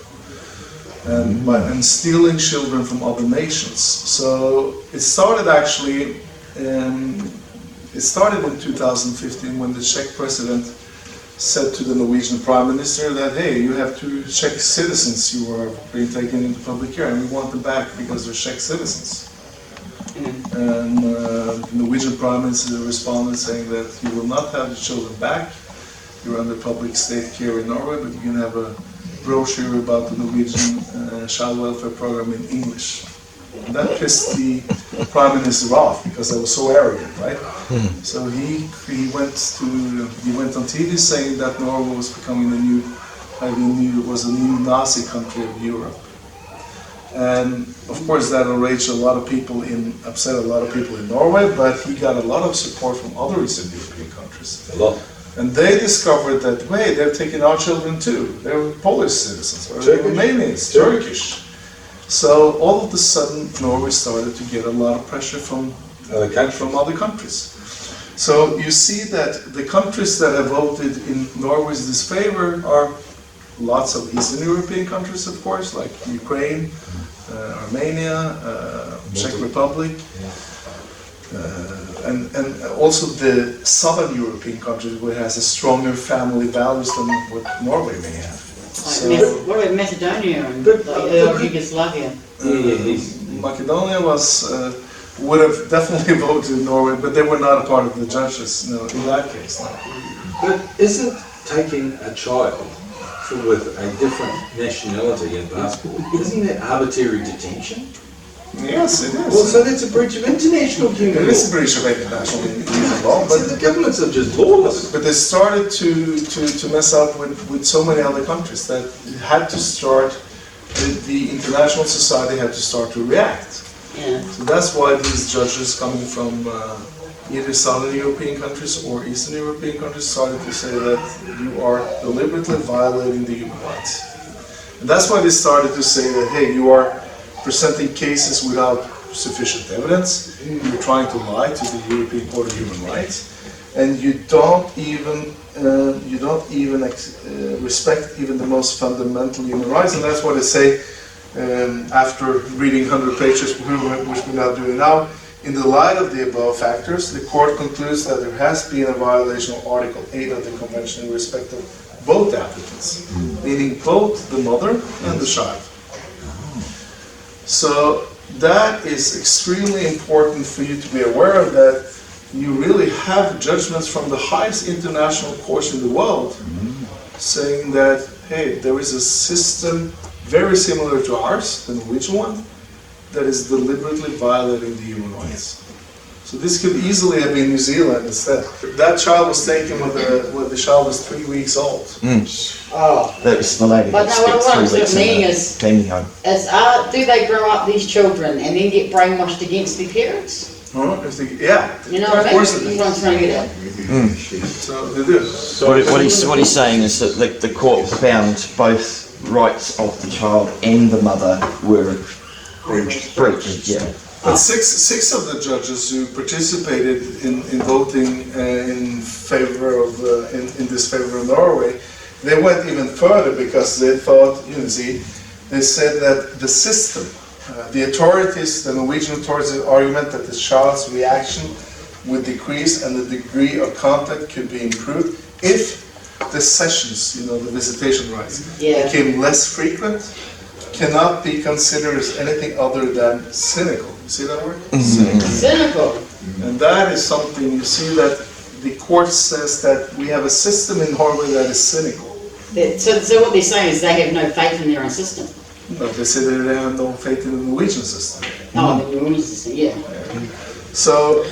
and stealing children from other nations. So it started actually, it started in 2015 when the Czech president said to the Norwegian prime minister that, hey, you have 2 Czech citizens who are being taken into public care, and we want them back because they're Czech citizens. And the Norwegian Prime Minister responded saying that you will not have the children back. You're under public state care in Norway, but you can have a brochure about the Norwegian child welfare program in English. And that pissed the Prime Minister off because they were so arrogant, right? So he went on TV saying that Norway was becoming was a new Nazi country of Europe. And of course that upset a lot of people in Norway, but he got a lot of support from other Eastern European countries. A lot. And they discovered that, wait, they're taking our children too. They're Polish citizens, or Turkish. Romanians, Turkish. So all of a sudden, Norway started to get a lot of pressure from other countries. So you see that the countries that have voted in Norway's disfavor are lots of Eastern European countries, of course, like Ukraine, Armenia, Czech Republic, and also the Southern European countries, which has a stronger family values than what Norway may have. What about Macedonia and Yugoslavia? Macedonia would have definitely voted Norway, but they were not a part of the judges in that case. No. But isn't taking a child with a different nationality and passport, isn't that arbitrary detention? Yes, it is. Well, so that's a breach of international human It law. is a breach of international human law, So but the governments are just lawless. they started to mess up with so many other countries that it had to start, the international society had to start to react. Yeah. So that's why these judges coming from either Southern European countries or Eastern European countries started to say that you are deliberately violating the human rights. And that's why they started to say that, hey, you are presenting cases without sufficient evidence, you're trying to lie to the European Court of Human Rights, and you don't even respect even the most fundamental human rights. And that's what they say after reading 100 pages, which we're not doing now. In the light of the above factors, the court concludes that there has been a violation of Article 8 of the Convention in respect of both applicants, meaning both the mother and the child. So that is extremely important for you to be aware of, that you really have judgments from the highest international courts in the world saying that, hey, there is a system very similar to ours, the Norwegian one, that is deliberately violating the human rights. So this could easily have been New Zealand instead. That child was taken when the child was 3 weeks old. Oh. That was the lady But that no, what spent I'm 3 weeks saying in a is- family home. Do they grow up, these children, and then get brainwashed against their parents? Yeah, You know of what I course mean? it That's what I'm trying to get at. So they do. What he's saying is that the court found both rights of the child and the mother were breached. Yeah. But six of the judges who participated in voting in favor of in disfavor of Norway, they went even further because they thought, they said that the system, the authorities, the Norwegian authorities' argument that the child's reaction would decrease and the degree of contact could be improved if the sessions, the visitation rights, became less frequent, cannot be considered as anything other than cynical. You see that word? Cynical. And that is something, you see that the court says that we have a system in Norway that is cynical. So what they're saying is they have no faith in their own system. But they say that they have no faith in the Norwegian system. Oh, the Norwegian system, yeah. So,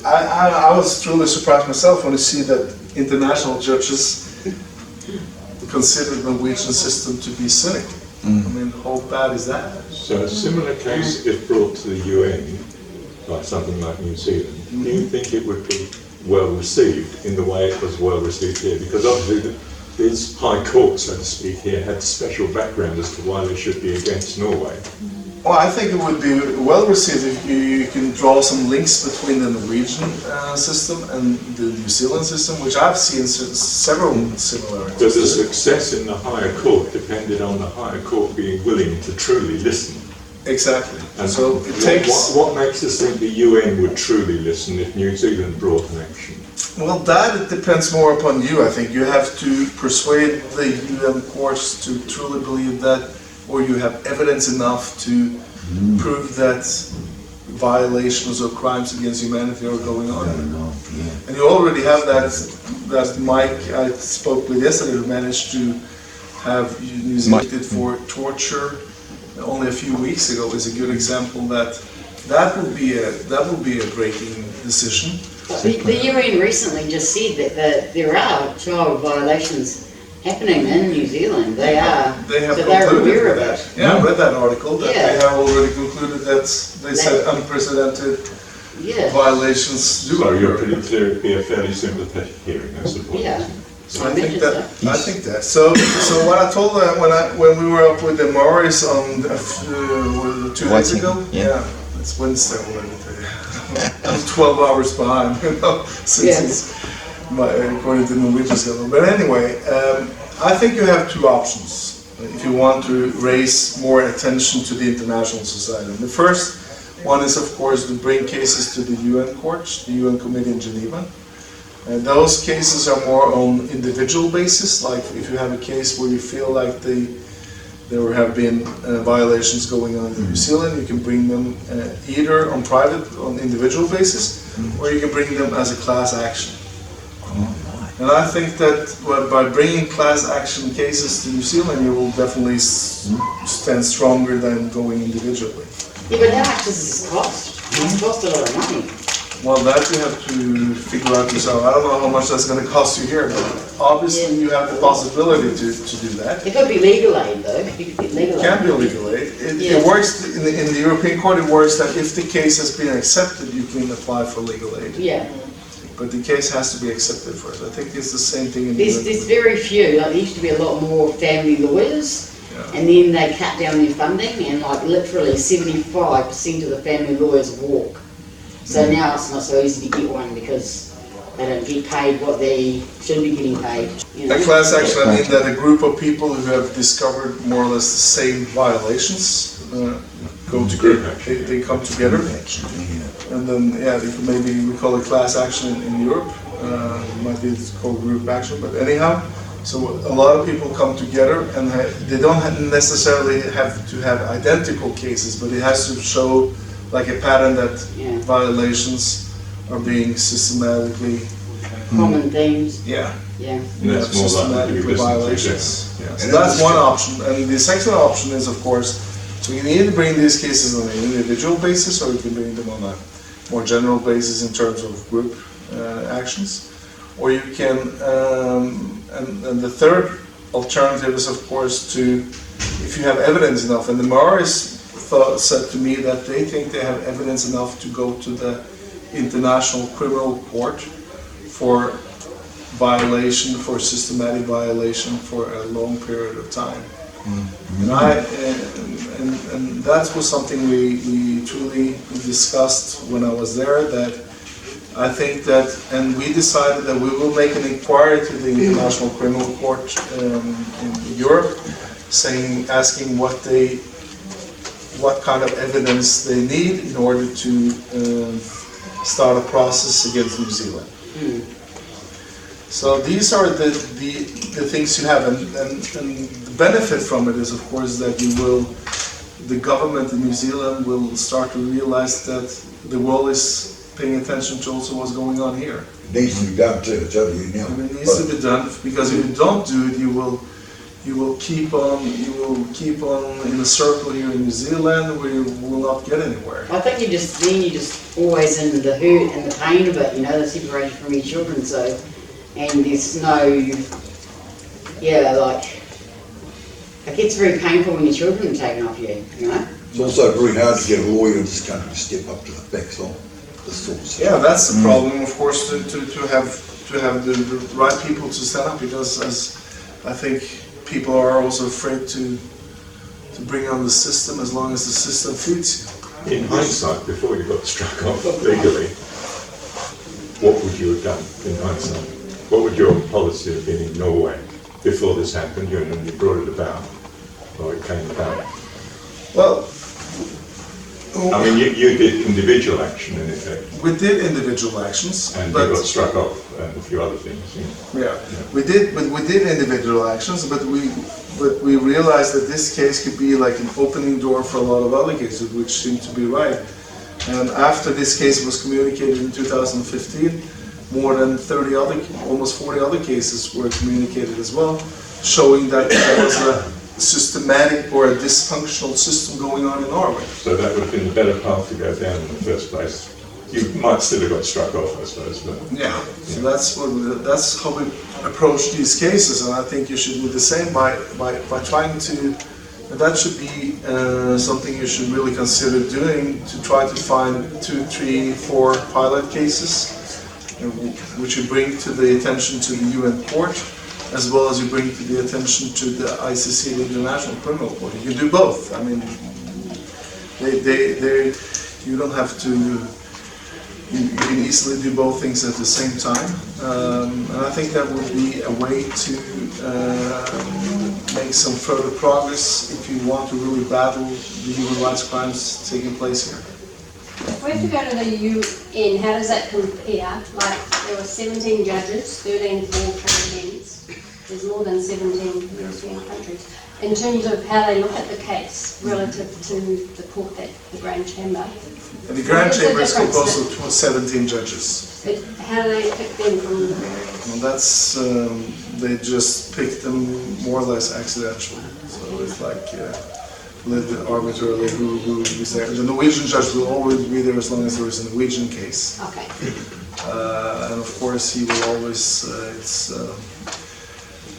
I was truly surprised myself when I see that international judges consider the Norwegian system to be cynical. I mean, how bad is that? So a similar case, if brought to the UN, like something like New Zealand, do you think it would be well received in the way it was well received here? Because obviously these high courts, so to speak, here had special background as to why they should be against Norway. Well, I think it would be well received if you can draw some links between the Norwegian system and the New Zealand system, which I've seen several similarities. Does the success in the higher court depended on the higher court being willing to truly listen? Exactly. And so it takes. What makes us think the UN would truly listen if New Zealand brought an action? Well, that it depends more upon you. I think you have to persuade the UN courts to truly believe that, or you have evidence enough to prove that violations or crimes against humanity are going on. And you already have that Mike I spoke with yesterday who managed to have convicted for torture only a few weeks ago is a good example that would be a breaking decision. The UN recently just said that there are child violations happening in New Zealand. They are. They have so they're concluded aware of that. it. Yeah, I read that article that Yeah. they have already concluded that they said unprecedented Yeah. violations do So you're occur. pretty clear it'd be a fairly sympathetic hearing, I suppose. Yeah. So I think that. So what I told them when we were up with the Marius on 2 days ago. Yeah. It's Wednesday already. I'm 12 hours behind, since it's according to the Norwegian schedule. But anyway, I think you have two options if you want to raise more attention to the international society. The first one is, of course, to bring cases to the UN courts, the UN Committee in Geneva. And those cases are more on individual basis, like if you have a case where you feel like there have been violations going on in New Zealand, you can bring them either on individual basis, or you can bring them as a class action. And I think that by bringing class action cases to New Zealand, you will definitely stand stronger than going individually. Yeah, but how much does this cost? It costs a lot of money. Well, that you have to figure out yourself. I don't know how much that's going to cost you here, but obviously you have the possibility to do that. It could be legal aid, though. You could get legal It aid. can be legal aid. Yeah. It works in the European Court. It works that if the case has been accepted, you can apply for legal aid. Yeah. but the case has to be accepted first. I think it's the same thing in There's very few, like there used to be a lot more family lawyers, Yeah. and then they cut down their funding, and like literally 75% of the family lawyers walk. So now it's not so easy to get one because they don't get paid what they should be getting paid. You know? A class action, I mean that a group of people who have discovered more or less the same violations go together. They come together, and then maybe we call it class action in Europe. It might be called group action, but anyhow. So a lot of people come together, and they don't necessarily have to have identical cases, but it has to show like a pattern that violations are being systematically. Common themes. Yeah. Yeah. And that's more likely to be violations. business. Yeah. So that's one option, and the second option is, of course, so you can either bring these cases on an individual basis, or you can bring them on a more general basis in terms of group actions, or you can. And the third alternative is, of course, to, if you have evidence enough, and the Marius said to me that they think they have evidence enough to go to the International Criminal Court for violation, for systematic violation for a long period of time. And and that was something we truly discussed when I was there, that I think that, and we decided that we will make an inquiry to the International Criminal Court in Europe, asking what kind of evidence they need in order to start a process against New Zealand. So these are the things you have, and the benefit from it is, of course, that the government in New Zealand will start to realize that the world is paying attention to also what's going on here. It needs to be done too, it's over you now. And it needs to be done, because if you don't do it, you will keep on in a circle here in New Zealand where you will not get anywhere. I think you're just always in the hurt and the pain of it, you know, the separation from your children, so, and there's no, like, it gets very painful when your children are taken off you, you know? It's also very hard to get a lawyer in this country to step up to the facts on this sort of stuff. Yeah, that's the problem, of course, to have the right people to stand up, because as I think people are also afraid to bring on the system as long as the system feeds you. In hindsight, before you got struck off legally, what would you have done in hindsight? What would your policy have been in Norway before this happened, and you brought it about, or it came about? Well, I mean, you did individual action in effect. we did individual actions, And but you got struck off and a few other things. we did individual actions, but we realized that this case could be like an opening door for a lot of other cases, which seemed to be right. And after this case was communicated in 2015, more than 30 almost 40 other cases were communicated as well, showing that there was a systematic or a dysfunctional system going on in Norway. So that would have been the better path to go down in the first place. You might still have got struck off, I suppose. But Yeah, so that's how we approach these cases, and I think you should do the same by trying to. That should be something you should really consider doing, to try to find 2, 3, 4 pilot cases, which you bring to the attention to the UN court, as well as you bring to the attention to the ICC, the International Criminal Court. You can do both. I mean, you don't have to. You can easily do both things at the same time, and I think that would be a way to make some further progress if you want to really battle the human rights crimes taking place here. If we have to go to the UN, how does that compare? Like, there were 17 judges, 13 for presidents. There's more than 17 European countries. In terms of how they look at the case relative to the court, the Grand Chamber. And the Grand Chamber is composed of 17 judges. But how do they pick them from the various? Well, that's, they just picked them more or less accidentally. So it's like, arbitrarily who is there. The Norwegian judge will always be there as long as there is a Norwegian case. Okay. And of course he will always,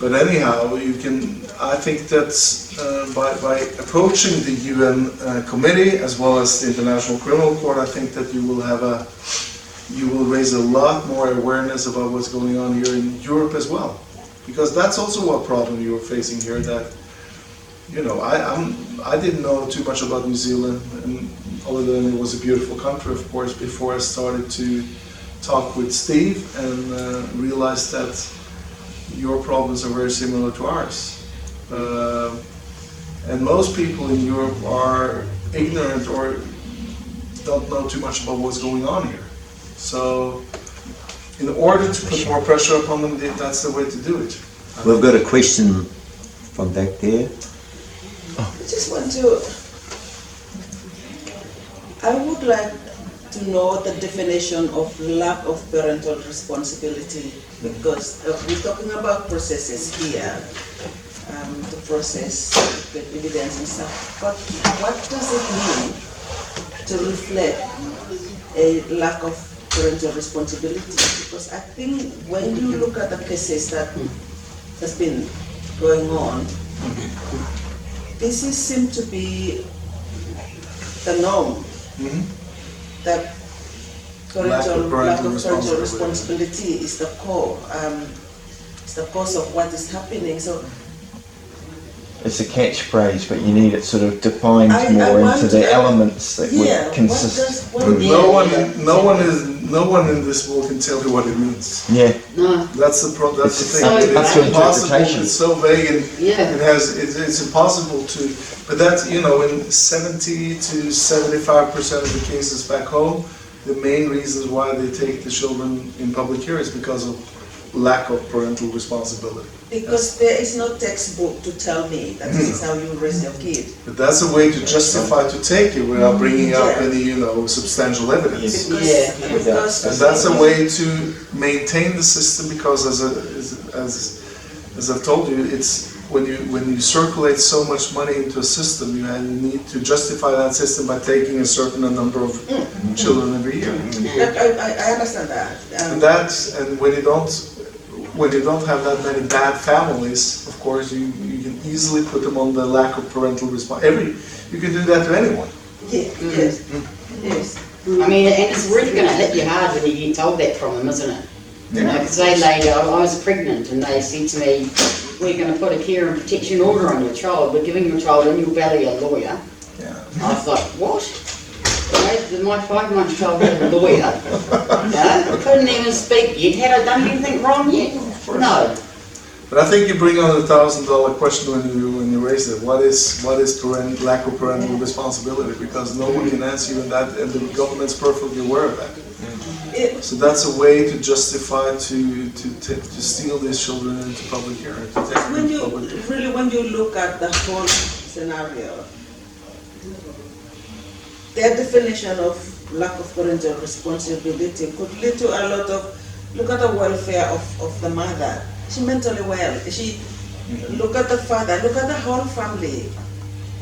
but anyhow, you can, I think that by approaching the UN committee as well as the International Criminal Court, I think that you will have you will raise a lot more awareness about what's going on here in Europe as well. Because that's also a problem you're facing here, that, you know, I didn't know too much about New Zealand, and other than it was a beautiful country, of course, before I started to talk with Steve and realized that your problems are very similar to ours. And most people in Europe are ignorant or don't know too much about what's going on here. So, in order to put more pressure upon them, that's the way to do it. We've got a question from back there. I just want to, I would like to know the definition of lack of parental responsibility, because we're talking about processes here, to process the evidence and stuff, but what does it mean to reflect a lack of parental responsibility? Because I think when you look at the cases that has been going on, this seems to be the norm, that lack of parental responsibility is the core, it's the cause of what is happening. So it's a catchphrase, but you need it sort of defined more into the elements that would consist. No one in this world can tell you what it means. Yeah. No. That's the thing. It's impossible. It's so vague, and Yeah. it's impossible to. But that's, you know, in 70 to 75% of the cases back home, the main reasons why they take the children in public here is because of lack of parental responsibility. because there is no textbook to tell me that this is how you raise your kid. But that's a way to justify to take it without bringing up any, you know, substantial evidence. Because And that's a way to maintain the system, because as I've told you, it's when you circulate so much money into a system, you need to justify that system by taking a certain number of children every year. I understand that. And when you don't have that many bad families, of course, you can easily put them on the lack of parental responsibility. You can do that to anyone. Yes. I mean, and it's really going to hit you hard when you get told that from them, isn't it? You know, because I was pregnant and they said to me, we're going to put a care and protection order on your child. We're giving your child in your belly a lawyer. I was like, what? You know, my 5-month child had a lawyer. Couldn't even speak yet. Had I done anything wrong yet? No. But I think you bring on the $1,000 question when you raise it. What is lack of parental responsibility? Because no one can answer you in that, and the government's perfectly aware of that. So that's a way to justify to steal these children into public hearing. When you look at the whole scenario, their definition of lack of parental responsibility could lead to a lot of, look at the welfare of the mother. She's mentally well. Look at the father, look at the whole family.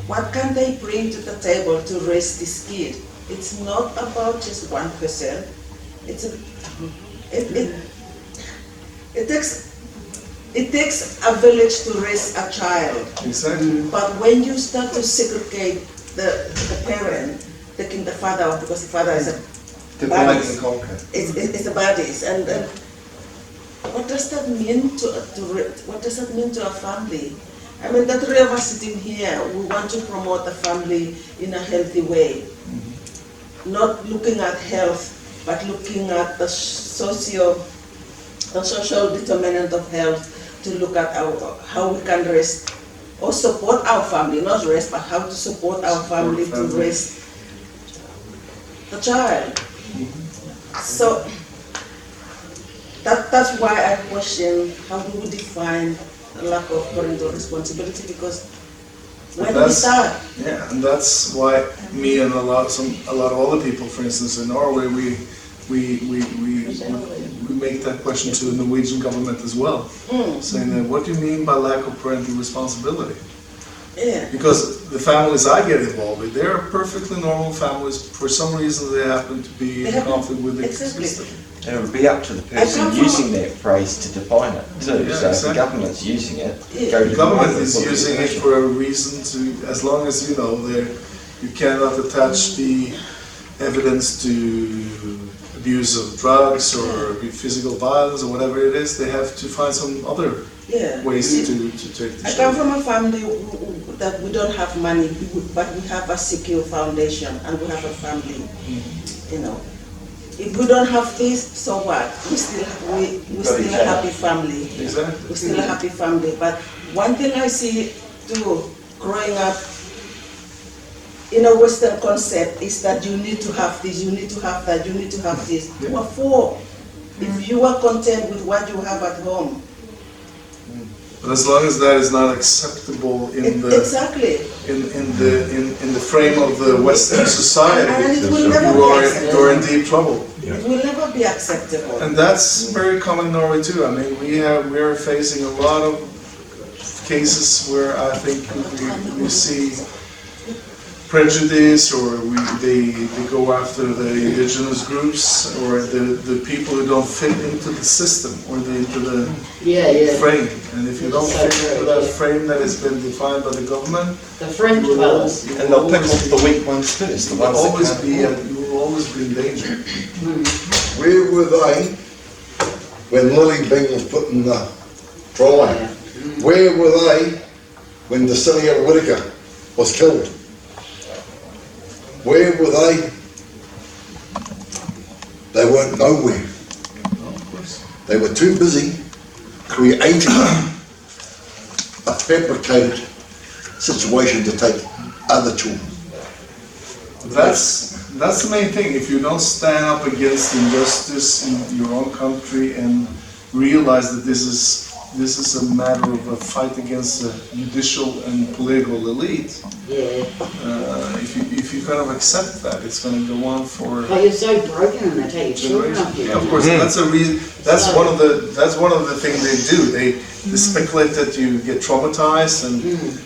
What can they bring to the table to raise this kid? It's not about just one person. It takes a village to raise a child. Exactly. But when you start to segregate the parent, taking the father off because the father is a bodies. It's a bodies, and what does that mean to a family? I mean, the three of us sitting here, we want to promote the family in a healthy way, not looking at health, but looking at the social determinant of health, to look at how we can raise or support our family, not raise, but how to support our family to raise the child. So that's why I question, how do we define the lack of parental responsibility, because when do we start? Yeah, and that's why me and a lot of other people, for instance, in Norway, we make that question to the Norwegian government as well, saying that, what do you mean by lack of parental responsibility? Yeah. Because the families I get involved with, they're perfectly normal families. For some reason, they happen to be in conflict with the system. And it would be up to the person using that phrase to define it too. Yeah, so exactly. if the government's using it, The government is using it for a reason to, as long as you know, you cannot attach the evidence to abuse of drugs or physical violence or whatever it is, they have to find some other ways to take the I child. come from a family that we don't have money, but we have a secure foundation and we have a family, you know. If we don't have this, so what? We still a happy family. Exactly. We're still a happy family. But one thing I see too, growing up in a Western concept, is that you need to have this, you need to have that, you need to have this. What for? If you are content with what you have at home. But as long as that is not acceptable in the Exactly. in the frame of the Western society, And it will never be acceptable. you're in deep trouble. It will never be acceptable. And that's very common in Norway too. I mean, we are facing a lot of cases where I think we see prejudice, or they go after the indigenous groups, or the people who don't fit into the system or into the frame. And if you don't fit into that frame that has been defined by the government, The French fellas. And they'll pick off the weak ones first, the you will ones that can't. you will always be in danger. Where were they when Lily Bing was put in the trial? Where were they when the Celia Whittaker was killed? Where were they? They weren't nowhere. They were too busy creating a fabricated situation to take other children. That's the main thing. If you don't stand up against injustice in your own country and realize that this is a matter of a fight against the judicial and political elite, if you kind of accept that, it's going to go on for. But you're so broken and they take your children off you. Yeah, of course, that's a reason. That's one of the things they do. They speculate that you get traumatized, and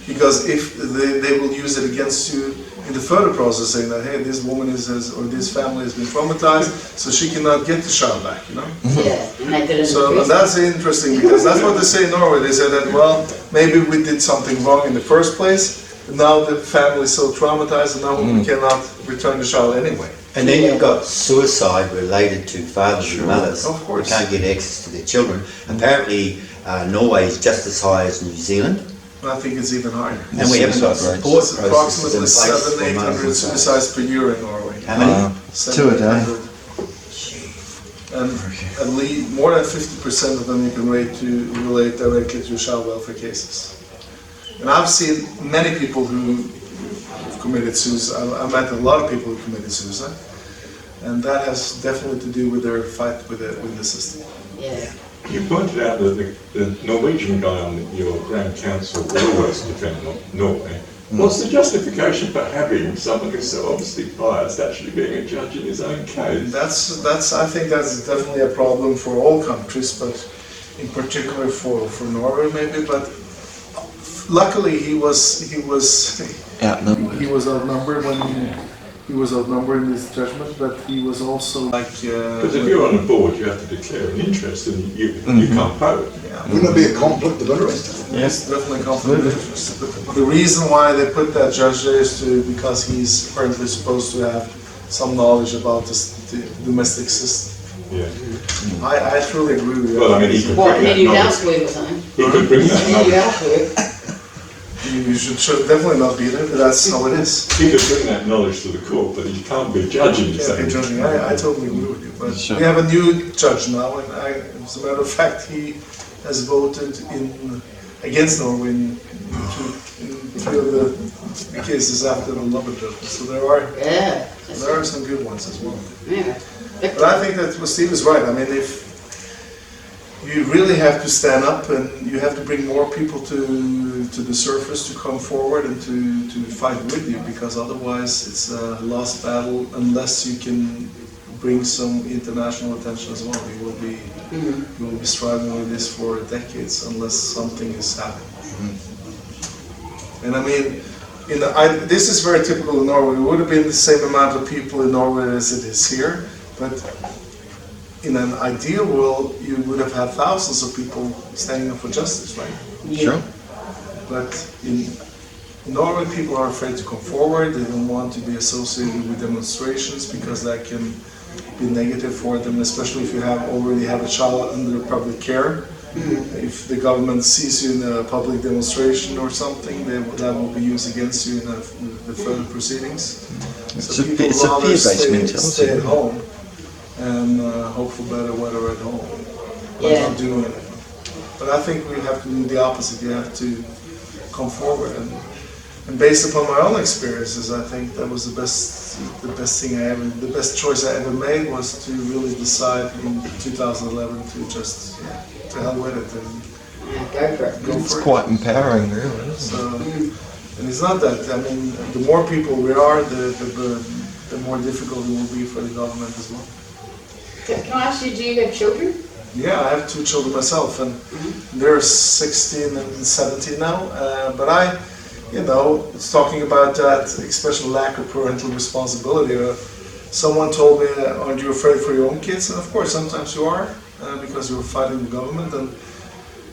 because if they will use it against you in the further process, saying that hey, this woman or this family has been traumatized, so she cannot get the child back, you know. And they did it. So that's interesting, because that's what they say in Norway. They say that, well, maybe we did something wrong in the first place, but now the family is so traumatized and now we cannot return the child anyway. And then you've got suicide related to fathers and mothers Of course. who can't get access to their children. Apparently, Norway is just as high as New Zealand, I think it's even higher. and we haven't got support It's processes in approximately place for 700-800 mothers. suicides per year in Norway. How many? 2 a day. 700. And at least more than 50% of them you can relate directly to child welfare cases. And I've seen many people who committed suicide. I met a lot of people who committed suicide, and that has definitely to do with their fight with the system. Yeah. You pointed out that the Norwegian guy on your Grand Council will always defend Norway. What's the justification for having someone who's so obviously biased actually being a judge in his own case? I think that's definitely a problem for all countries, but in particular for Norway maybe. But luckily he was Outnumbered. he was outnumbered when he was outnumbered in this judgment, but he was also like. Because if you're on a board, you have to declare an interest, and you can't vote. Wouldn't it be a conflict of interest? Yes, definitely conflict of interest. But the reason why they put that judge there is because he's apparently supposed to have some knowledge about the domestic system. Yeah. I truly agree with you. Well, I mean, he could What, bring that need you knowledge. housework or something? He could bring that Need you knowledge. housework? You should definitely not be there, but that's how it is. He could bring that knowledge to the court, but he can't be judging. Can't be judging. I totally agree with you. But we have a new judge now, and as a matter of fact, he has voted against Norway in 3 of the cases after the Lubber judgment. So there are some good ones as well. Yeah. But I think that what Steve is right. I mean, if you really have to stand up, and you have to bring more people to the surface to come forward and to fight with you, because otherwise it's a lost battle unless you can bring some international attention as well. You will be struggling with this for decades unless something is happening. And I mean, this is very typical in Norway. It would have been the same amount of people in Norway as it is here, but in an ideal world, you would have had thousands of people standing up for justice, right? Sure. But in Norway, people are afraid to come forward. They don't want to be associated with demonstrations because that can be negative for them, especially if you already have a child under public care. If the government sees you in a public demonstration or something, that will be used against you in the further proceedings. So people rather stay at home and hope for better weather at home, but not do anything. But I think we have to do the opposite. You have to come forward, and based upon my own experiences, I think that was the best choice I ever made was to really decide in 2011 to just to hell with it and go for it. It's quite empowering, really, isn't it? So, and it's not that. I mean, the more people we are, the more difficult it will be for the government as well. Can I ask you, do you have children? Yeah, I have 2 children myself, and they're 16 and 17 now. But it's talking about that especially lack of parental responsibility. Someone told me, aren't you afraid for your own kids? And of course, sometimes you are, because you're fighting the government.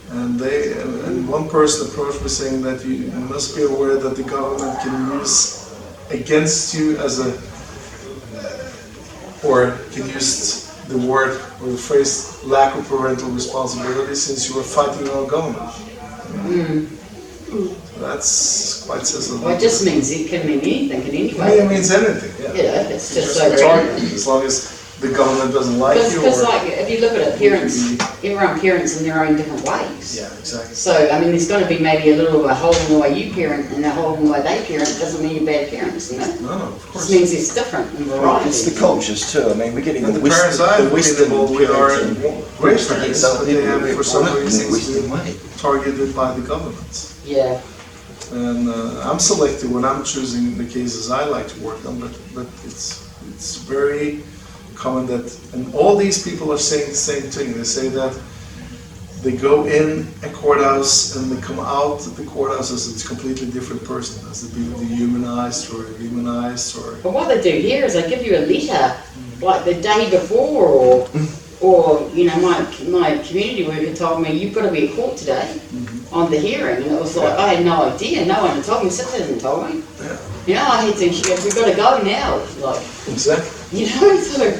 And one person approached me saying that you must be aware that the government can use against you or can use the word or the phrase lack of parental responsibility since you were fighting our government. That's quite sensible. Well, it just means it can mean anything in any way. It means anything, yeah. Yeah, it's just so targeted, as long as the government doesn't like you. Because like, if you look at it, everyone parents in their own different ways. Yeah, exactly. So, I mean, there's got to be maybe a little of a hole in the way you parent and a hole in the way they parent. It doesn't mean you're bad parents, you know? No, of course. It means it's different and variety. It's the cultures too. I mean, we're getting And the the parents Western I've been involved with are great Western parents, parents, but they have for some in the reason Western been way. targeted by the government. Yeah. And I'm selective when I'm choosing the cases I like to work on, but it's very common that, and all these people are saying the same thing. They say that they go in a courthouse and they come out of the courthouse as a completely different person, as being dehumanized or demonized or. But what they do here is they give you a letter, like the day before, or you know, my community worker told me you've got to be at court today on the hearing, and it was like I had no idea. No one had told me. Sister hasn't told me. Yeah. You know, I had to. She goes, "We've got to go now." Like Exactly. you know, so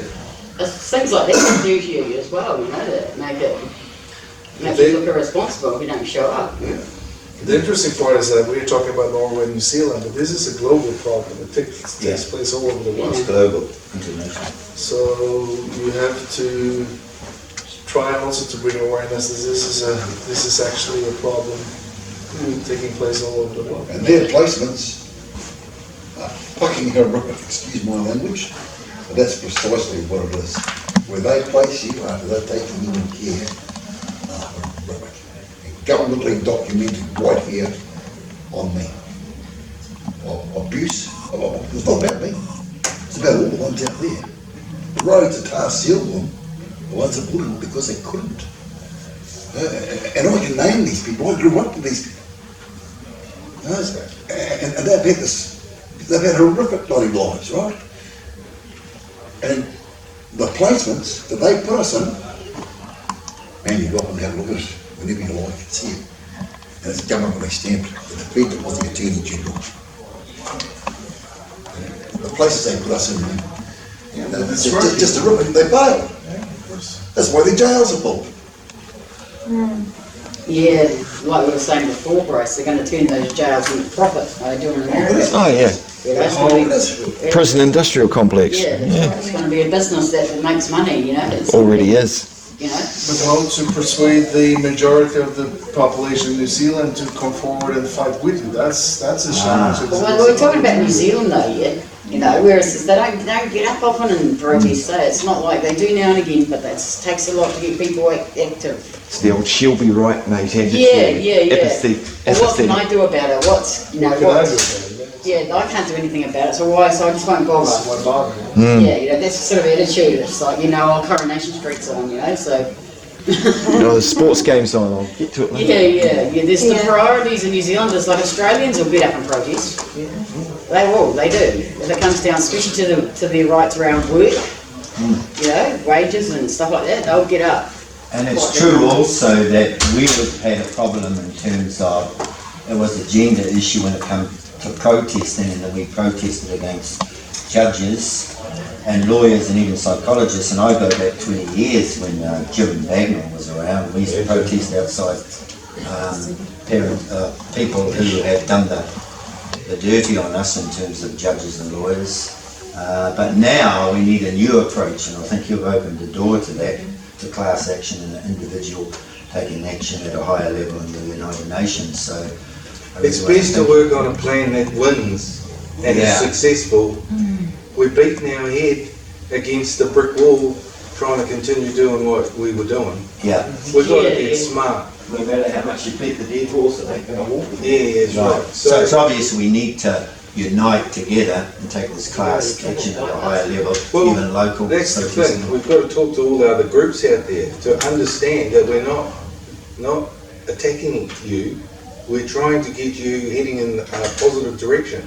things like that can do to you as well. You know, that make you look irresponsible if you don't show up. Yeah. The interesting part is that we're talking about Norway and New Zealand, but this is a global problem. It takes place all over the world. It's global, international. So you have to try also to bring awareness that this is actually a problem taking place all over the world. And their placements are fucking horrific, excuse my language, but that's precisely what it is. Where they place you after they're taking you in care, horrific. Governmentally documented right here on me. Abuse, it's not about me, it's about all the ones out there. The roads at Tar Seal them, the ones that wouldn't because they couldn't. And I can name these people, I grew up with these people. And they've had horrific bloody lives, right? And the placements that they put us in, man, you go up and have a look at it whenever you like, it's here. And it's governmentally stamped, the defendant was the Attorney General. The places they put us in, That's just horrific, they fail. That's why the jails are full. Yeah, like we were saying before, Bryce, they're going to turn those jails into profit. Are they doing in America? Oh yeah, Yeah, that's going to be, prison industrial complex. yeah, that's right. It's going to be a business that makes money, you know. It's Already is. You know. But how to persuade the majority of the population in New Zealand to come forward and fight with you? That's a challenge. Well, we're talking about New Zealand though, yeah. You know, whereas they don't get up often and protest. So it's not like they do now and again, but that takes a lot to get people active. It's the old she'll be right, mate. Yeah. Apathy. Well, what can I do about it? What's, you know, What can I do about it? Yeah, I can't do anything about it, so I just won't bother. What bother? Yeah, you know, that's the sort of attitude. It's like, you know, Coronation Street's on, you know, so. You know, the sports games on. I'll get to it later. Yeah. There's the priorities in New Zealand. It's like Australians will get up and protest. They will, they do. If it comes down, especially to their rights around work, you know, wages and stuff like that, they'll get up. And it's true also that we would have had a problem in terms of, it was a gender issue when it comes to protesting, and that we protested against judges and lawyers and even psychologists, and I go back 20 years when Jim Bagnall was around. We used to protest outside people who had done the dirty on us in terms of judges and lawyers. But now we need a new approach, and I think you've opened the door to that, to class action and an individual taking action at a higher level in the United Nations. So it's best to work on a plan that wins and is successful. We're beating our head against the brick wall trying to continue doing what we were doing. Yeah. We've got to get smart. No matter how much you beat the dead horse, it ain't going to walk. Yeah, that's right. So it's obvious we need to unite together and take this class action at a higher level, even local. That's the thing. We've got to talk to all the other groups out there to understand that we're not attacking you. We're trying to get you heading in a positive direction.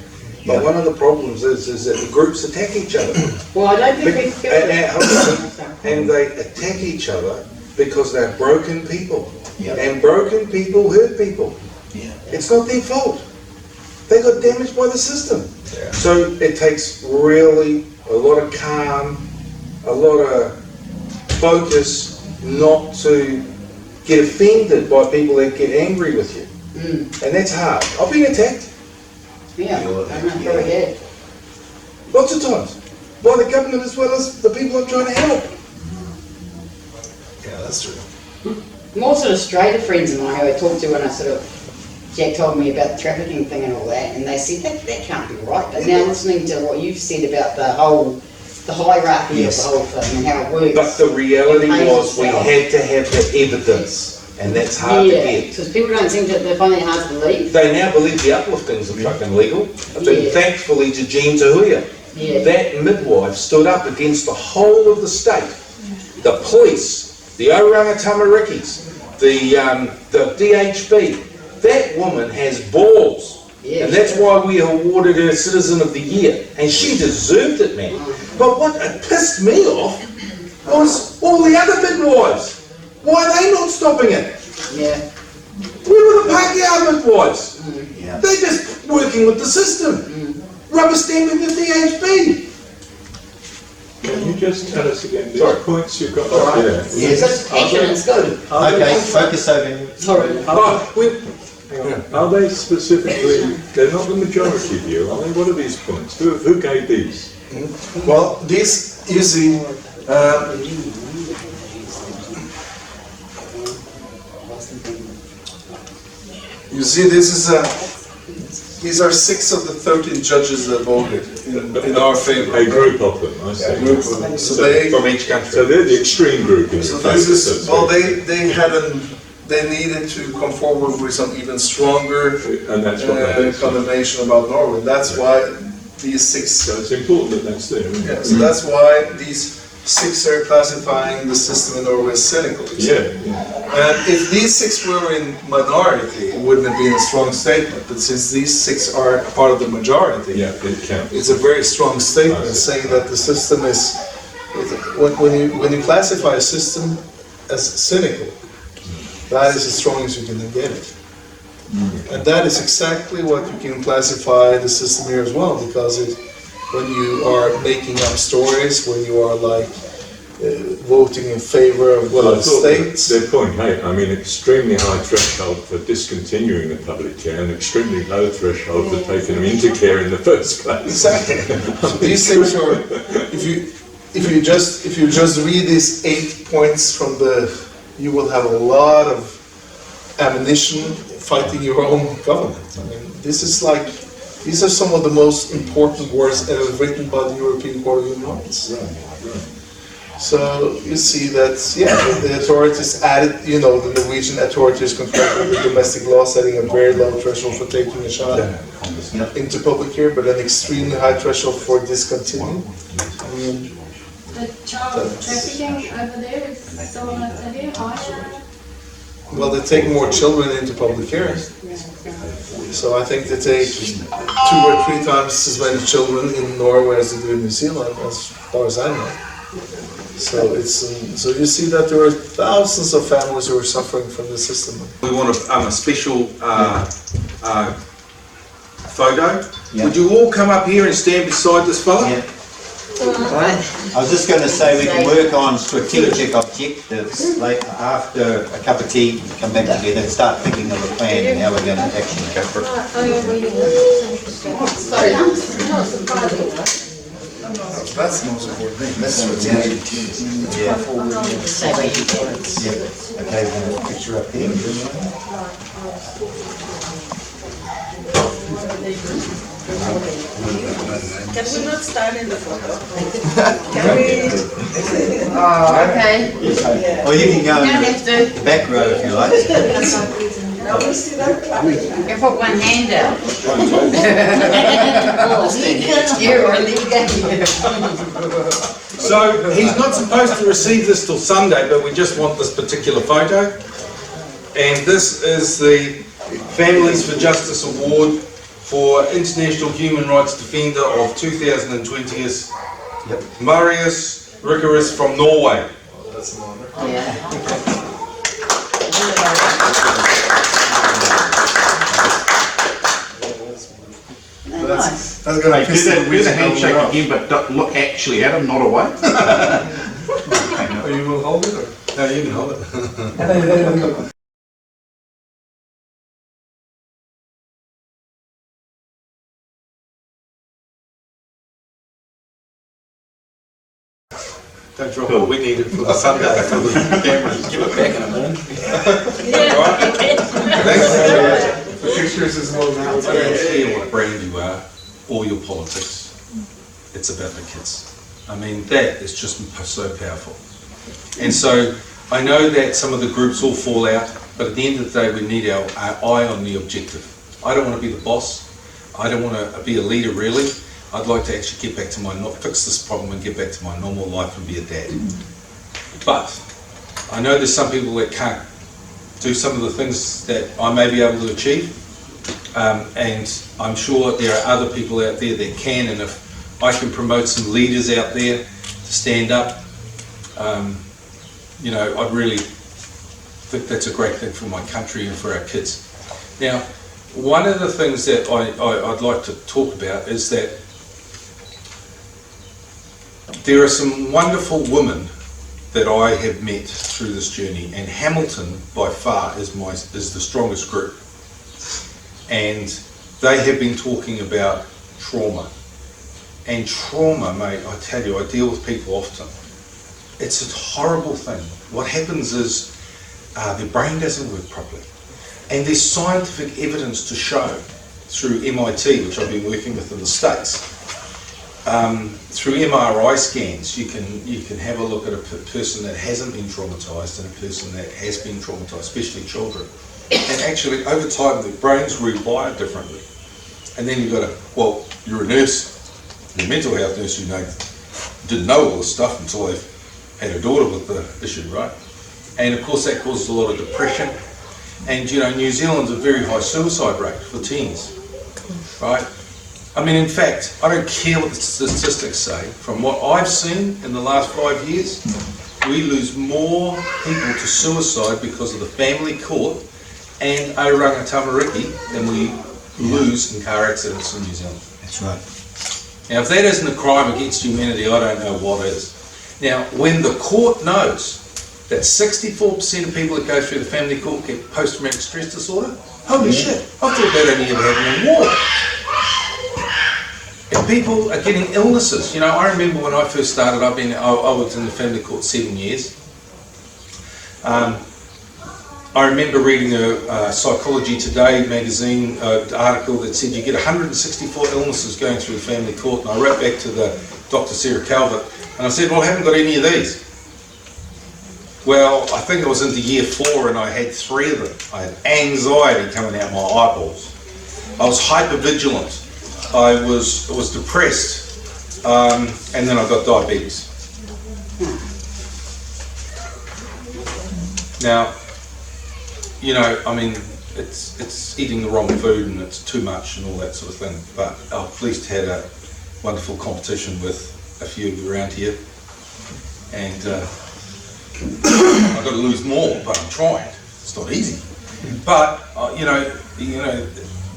But one of the problems is that the groups attack each other. Well, I don't think we feel and they attack each other because they're broken people. Yeah. And broken people hurt people. Yeah. It's not their fault. They got damaged by the system. Yeah. So it takes really a lot of calm, a lot of focus not to get offended by people that get angry with you. And that's hard. I've been attacked. Yeah, I'm very good. Lots of times. By the government as well as the people I'm trying to help. Yeah, that's true. More sort of straighter friends of mine who I talked to when I sort of, Jack told me about the trafficking thing and all that, and they said that can't be right. But now listening to what you've said about the hierarchy of the whole thing and how it works. But the reality was we had to have the evidence, and that's hard to get. Because people don't seem to, they find it hard to believe. They now believe the upliftings are fucking legal. But thankfully to Jean Tahuya, that midwife stood up against the whole of the state, the police, the Oranga Tamarikis, the DHB. That woman has balls. And that's why we awarded her Citizen of the Year. And she deserved it, man. But what pissed me off was all the other midwives. Why are they not stopping it? Yeah. Where were the Pākehā midwives? Yeah. They're just working with the system. Rubber stamping the DHB. Can you just tell us again the points you've got up there? Yes. Action is good. Okay, focus over here. Are they specifically, they're not the majority view, are they? What are these points? Who gave these? Well, this you see, these are 6 of the 13 judges that voted in our favor. A group of them, I see. A group of them. So from each country. So they're the extreme group. So this is, well, they needed to come forward with some even stronger condemnation about Norway. That's why these 6. So it's important that that's there. Yeah, so that's why these 6 are classifying the system in Norway as cynical. And if these 6 were in minority, it wouldn't have been a strong statement. But since these 6 are part of the majority, it counts. It's a very strong statement saying that the system is. When you classify a system as cynical, that is as strong as you can get it. And that is exactly what you can classify the system here as well, because when you are making up stories, when you are like voting in favor of the states. Their point, extremely high threshold for discontinuing the public care and extremely low threshold for taking them into care in the first place. Exactly. So these things are, if you just read these 8 points from you will have a lot of ammunition fighting your own government. These are some of the most important words ever written by the European Court of Human Rights. So you see that, the authorities added, the Norwegian authorities concurred with the domestic law setting a very low threshold for taking a child into public care, but an extremely high threshold for discontinuing. The child trafficking over there is similar to here, higher? Well, they take more children into public care. So I think they take 2 or 3 times as many children in Norway as they do in New Zealand, as far as I know. So so you see that there are thousands of families who are suffering from the system. We want a special photo. Would you all come up here and stand beside this fella? I was just going to say we can work on strategic objectives like after a cup of tea, come back together and start thinking of a plan and how we're going to actually go for it. That's the most important thing. That's strategic. Yeah. Say where you get. Yeah. Okay, we're going to picture up here. Can we not stand in the photo? Can we? Okay. Or you can go You don't in have to. the back row if you like. Now we see that clapping. You can put one hand out. You're really good. So he's not supposed to receive this till Sunday, but we just want this particular photo. And this is the Families for Justice Award for International Human Rights Defender of 2020 is Marius Reikeras from Norway. That's an honor. Nice. That's going to piss Do the handshake again, but look actually at him, not away. Or you will hold it? Or? No, you can hold it. Don't drop it, we need it for the Sunday. For the camera. Give it back in a minute. Right? Thanks. The pictures is more now. I don't care what brand you are, or your politics. It's about the kids. I mean, that is just so powerful. And so, I know that some of the groups all fall out, but at the end of the day, we need our eye on the objective. I don't want to be the boss. I don't want to be a leader, really. I'd like to actually get back to fix this problem and get back to my normal life and be a dad. But I know there's some people that can't do some of the things that I may be able to achieve, and I'm sure there are other people out there that can, and if I can promote some leaders out there to stand up, you know, I'd really think that's a great thing for my country and for our kids. Now, one of the things that I'd like to talk about is that there are some wonderful women that I have met through this journey, and Hamilton by far is the strongest group. And they have been talking about trauma. And trauma, mate, I tell you, I deal with people often. It's a horrible thing. What happens is their brain doesn't work properly. And there's scientific evidence to show through MIT, which I've been working with in the States. Through MRI scans, you can have a look at a person that hasn't been traumatised and a person that has been traumatised, especially children. And actually, over time, their brains rewire differently. And then you've got well, you're a nurse, you're a mental health nurse, you know, didn't know all this stuff until they've had a daughter with the issue, right? And of course, that causes a lot of depression. And you know, New Zealand's a very high suicide rate for teens, right? I mean, in fact, I don't care what the statistics say. From what I've seen in the last 5 years, we lose more people to suicide because of the family court and auranga tamariki than we lose in car accidents in New Zealand. That's right. Now, if that isn't a crime against humanity, I don't know what is. Now, when the court knows that 64% of people that go through the family court get post-traumatic stress disorder, holy shit, I thought that only ever happened in war. And people are getting illnesses. You know, I remember when I first started, I was in the family court 7 years. I remember reading a Psychology Today magazine article that said you get 164 illnesses going through the family court, and I wrote back to the Dr. Sarah Calvert, and I said, well, I haven't got any of these. Well, I think I was into year 4 and I had 3 of them. I had anxiety coming out my eyeballs. I was hypervigilant. I was depressed, and then I got diabetes. Now, you know, I mean, it's eating the wrong food and it's too much and all that sort of thing. But I've at least had a wonderful competition with a few of you around here, and I've got to lose more, but I'm trying. It's not easy, but you know,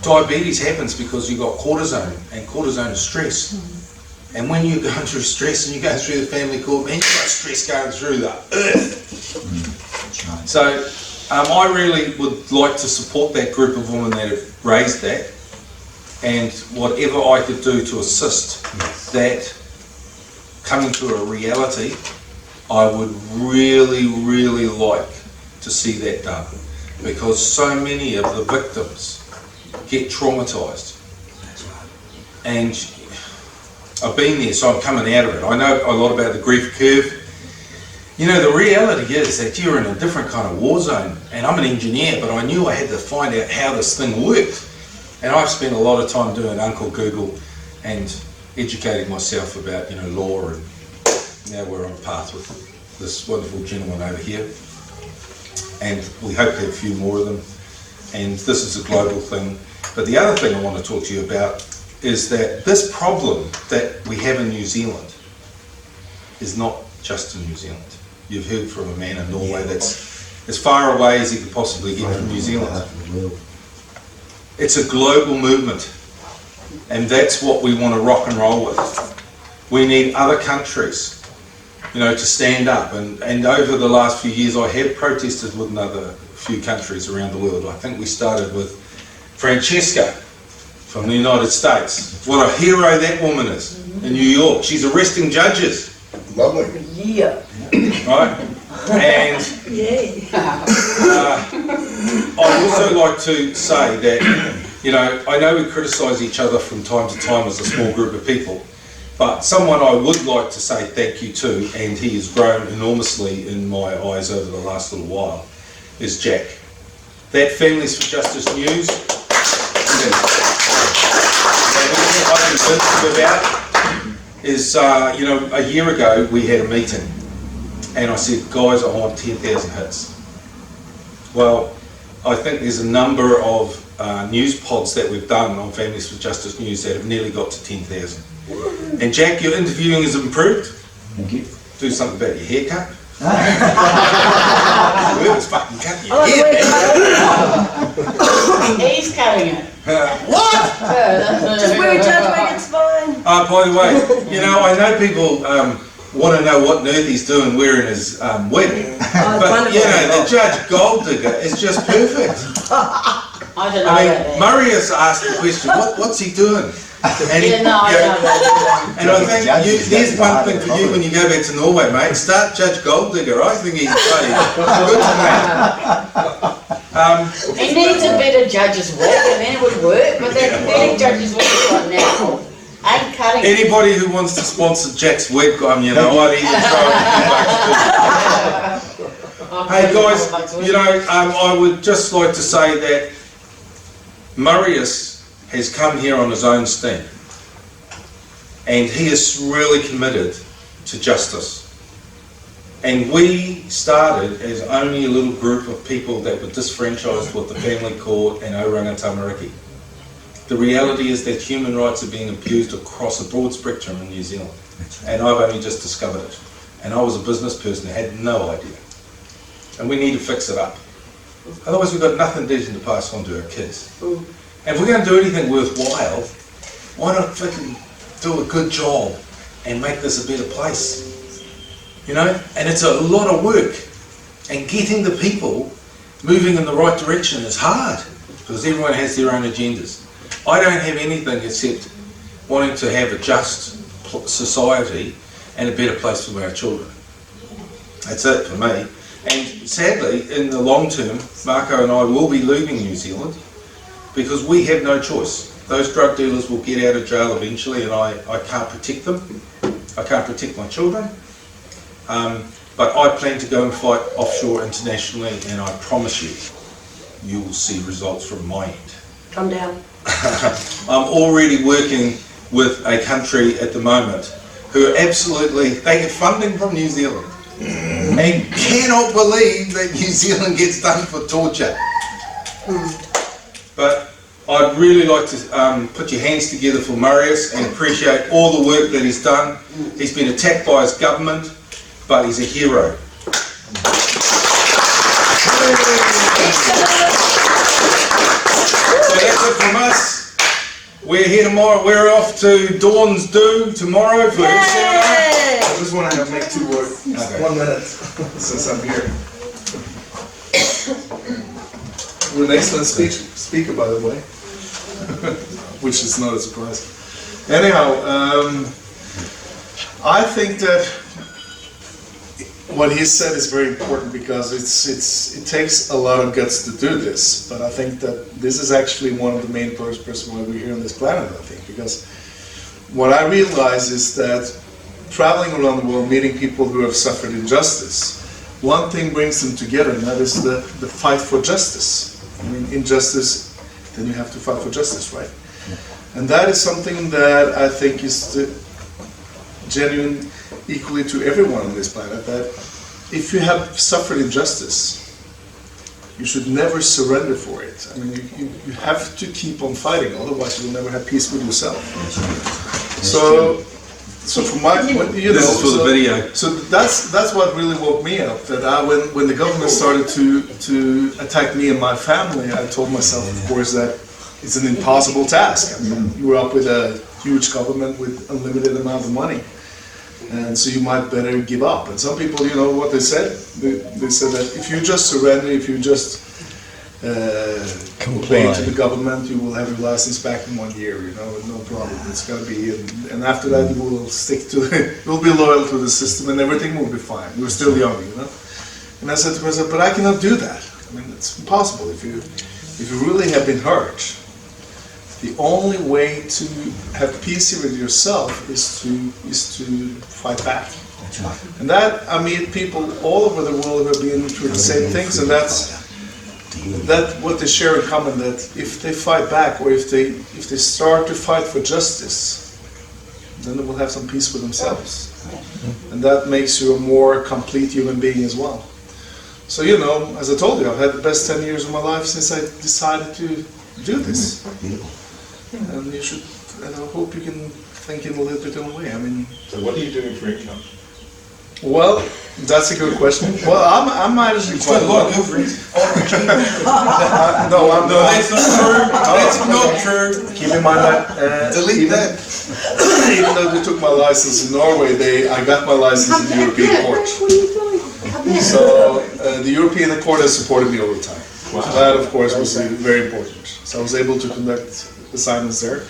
diabetes happens because you've got cortisone, and cortisone is stress. And when you're going through stress and you're going through the family court, man, you've got stress going through the earth. So I really would like to support that group of women that have raised that, and whatever I could do to assist that coming to a reality, I would really, really like to see that done, because so many of the victims get traumatised. And I've been there, so I'm coming out of it. I know a lot about the grief curve. You know, the reality is that you're in a different kind of war zone, and I'm an engineer, but I knew I had to find out how this thing worked. And I've spent a lot of time doing Uncle Google and educating myself about, you know, law, and now we're on a path with this wonderful gentleman over here. And we hope to have a few more of them. And this is a global thing. But the other thing I want to talk to you about is that this problem that we have in New Zealand is not just in New Zealand. You've heard from a man in Norway that's as far away as he could possibly get from New Zealand. It's a global movement, and that's what we want to rock and roll with. We need other countries, you know, to stand up. And over the last few years, I have protested with another few countries around the world. I think we started with Francesca from the United States. What a hero that woman is in New York. She's arresting judges. Lovely. Yeah. Right? And I'd also like to say that, you know, I know we criticise each other from time to time as a small group of people, but someone I would like to say thank you to, and he has grown enormously in my eyes over the last little while, is Jack. That Families for Justice news, I've been thinking about is, you know, a year ago we had a meeting, and I said, guys, I want 10,000 hits. Well, I think there's a number of news pods that we've done on Families for Justice News that have nearly got to 10,000. And Jack, your interviewing has improved. Thank you. Do something about your haircut. Whoever's fucking cutting your hair. He's cutting it. What? Just wear a judge wig, it's fine. By the way, you know, I know people want to know what Nerthy's doing wearing his wig. But, you know, the Judge Gold Digger is just perfect. I don't know. I mean, Marius asked the question, what's he doing? And he, I know. and I think there's one thing for you when you go back to Norway, mate. Start Judge Gold Digger. I think he's bloody good to me. He needs a better judge's wig, and then it would work. But that pathetic judge's wig he's got now ain't cutting. Anybody who wants to sponsor Jack's wig, you know, I'd even throw a few bucks. Hey guys, you know, I would just like to say that Marius has come here on his own steam, and he is really committed to justice. And we started as only a little group of people that were disfranchised with the family court and Oranga Tamariki. The reality is that human rights are being abused across a broad spectrum in New Zealand, and I've only just discovered it. And I was a business person who had no idea. And we need to fix it up. Otherwise we've got nothing decent to pass on to our kids. And if we're going to do anything worthwhile, why not freaking do a good job and make this a better place? You know? And it's a lot of work. And getting the people moving in the right direction is hard, because everyone has their own agendas. I don't have anything except wanting to have a just society and a better place for our children. That's it for me. And sadly, in the long term, Marco and I will be leaving New Zealand, because we have no choice. Those drug dealers will get out of jail eventually, and I can't protect them. I can't protect my children. But I plan to go and fight offshore internationally, and I promise you will see results from my end. Come down. I'm already working with a country at the moment who are absolutely, they get funding from New Zealand and cannot believe that New Zealand gets done for torture. But I'd really like to put your hands together for Marius and appreciate all the work that he's done. He's been attacked by his government, but he's a hero. So that's it from us. We're here tomorrow. We're off to Dawn's Do tomorrow for his seminar. I just want to make 2 words. 1 minute since I'm here. You're an excellent speaker, by the way, which is not a surprise. Anyhow, I think that what he said is very important because it takes a lot of guts to do this. But I think that this is actually one of the main purposes why we're here on this planet. I think because what I realize is that traveling around the world, meeting people who have suffered injustice, one thing brings them together, and that is the fight for justice. I mean, injustice, then you have to fight for justice, right? And that is something that I think is genuine equally to everyone on this planet, that if you have suffered injustice, you should never surrender for it. I mean, you have to keep on fighting, otherwise you'll never have peace with yourself. So from my point, This is for the video. So that's what really woke me up. That when the government started to attack me and my family, I told myself, of course, that it's an impossible task. I mean, you were up with a huge government with unlimited amount of money, and so you might better give up. And some people, you know what they said? They said that if you just surrender, if you just obey to the government, you will have your license back in 1 year. You know, no problem. It's gonna be, and after that, you will stick to, you'll be loyal to the system, and everything will be fine. You're still young, you know. And I said to myself, but I cannot do that. I mean, it's impossible. If you really have been hurt, the only way to have peace with yourself is to fight back. And that, I meet people all over the world who have been through the same things, and that's what they share in common, that if they fight back, or if they start to fight for justice, then they will have some peace with themselves. And that makes you a more complete human being as well. So, you know, as I told you, I've had the best 10 years of my life since I decided to do this. And you should, and I hope you can think in a little bit of a way. I mean, So what are you doing for income? well, that's a good question. Well, I'm managing quite a lot. No, that's not true. That's not true. Keep in mind that Delete that. even though they took my license in Norway, I got my license in the European court. So the European court has supported me all the time. Wow. So that, of course, was very important. So I was able to conduct assignments there.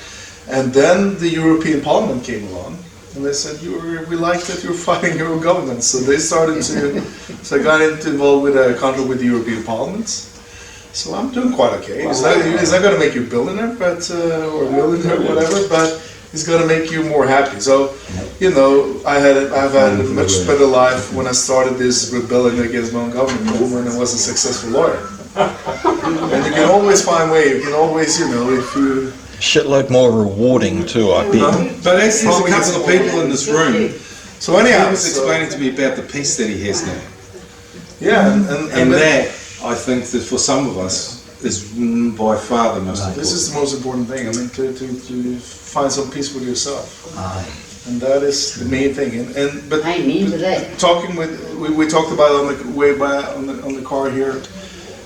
And then the European Parliament came along, and they said, we like that you're fighting your own government. So they started to, so I got involved with a contract with the European Parliament. So I'm doing quite okay. It's not going to make you a billionaire, but, or a millionaire, whatever, but it's going to make you more happy. So, you know, I've had a much better life when I started this rebellion against my own government when I was a successful lawyer. And you can always find a way, you can always, you know, if you... Shitload more rewarding too, I bet. But actually, there's a couple of people in this room. So anyhow, He was explaining to me about the peace that he has now. Yeah, And that, I think that for some of us, is by far the most important. this is the most important thing. I mean, to find some peace with yourself, and that is the main thing. But Amen to that. talking with, we talked about on the way by on the car here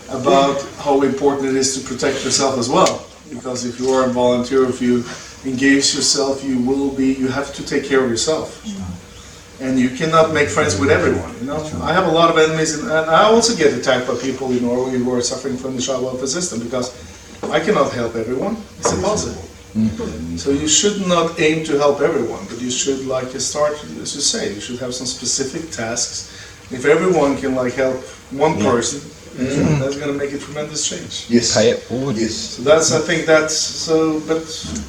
about how important it is to protect yourself as well. Because if you are a volunteer, if you engage yourself, you have to take care of yourself. And you cannot make friends with everyone, you know. I have a lot of enemies, and I also get attacked by people in Norway who are suffering from the child welfare system, because I cannot help everyone. It's impossible. So you should not aim to help everyone, but you should, like, start, as you say, you should have some specific tasks. If everyone can, like, help one person, that's going to make a tremendous change. Yes. Pay it forward. Yes. So that's, I think that's, so, but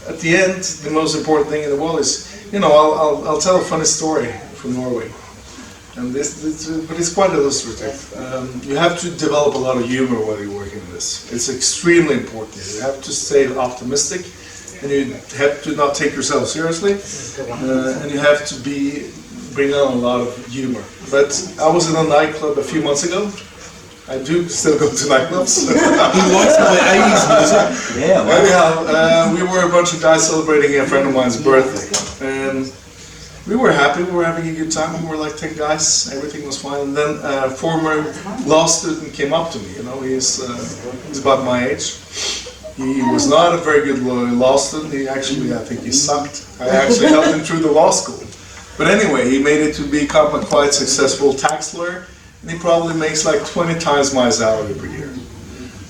at the end, the most important thing in the world is, you know, I'll tell a funny story from Norway. And but it's quite illustrative. You have to develop a lot of humor while you're working on this. It's extremely important. You have to stay optimistic, and you have to not take yourself seriously, and you have to bring on a lot of humor. But I was in a nightclub a few months ago. I do still go to nightclubs. He likes to play 80s music. Yeah. Anyhow, we were a bunch of guys celebrating a friend of mine's birthday, and we were happy. We were having a good time. We were like 10 guys. Everything was fine. And then a former law student came up to me. You know, he's about my age, He was not a very good lawyer. He lost it. He actually, I think he sucked. I actually helped him through the law school. But anyway, he made it to become a quite successful tax lawyer, and he probably makes like 20 times my salary per year.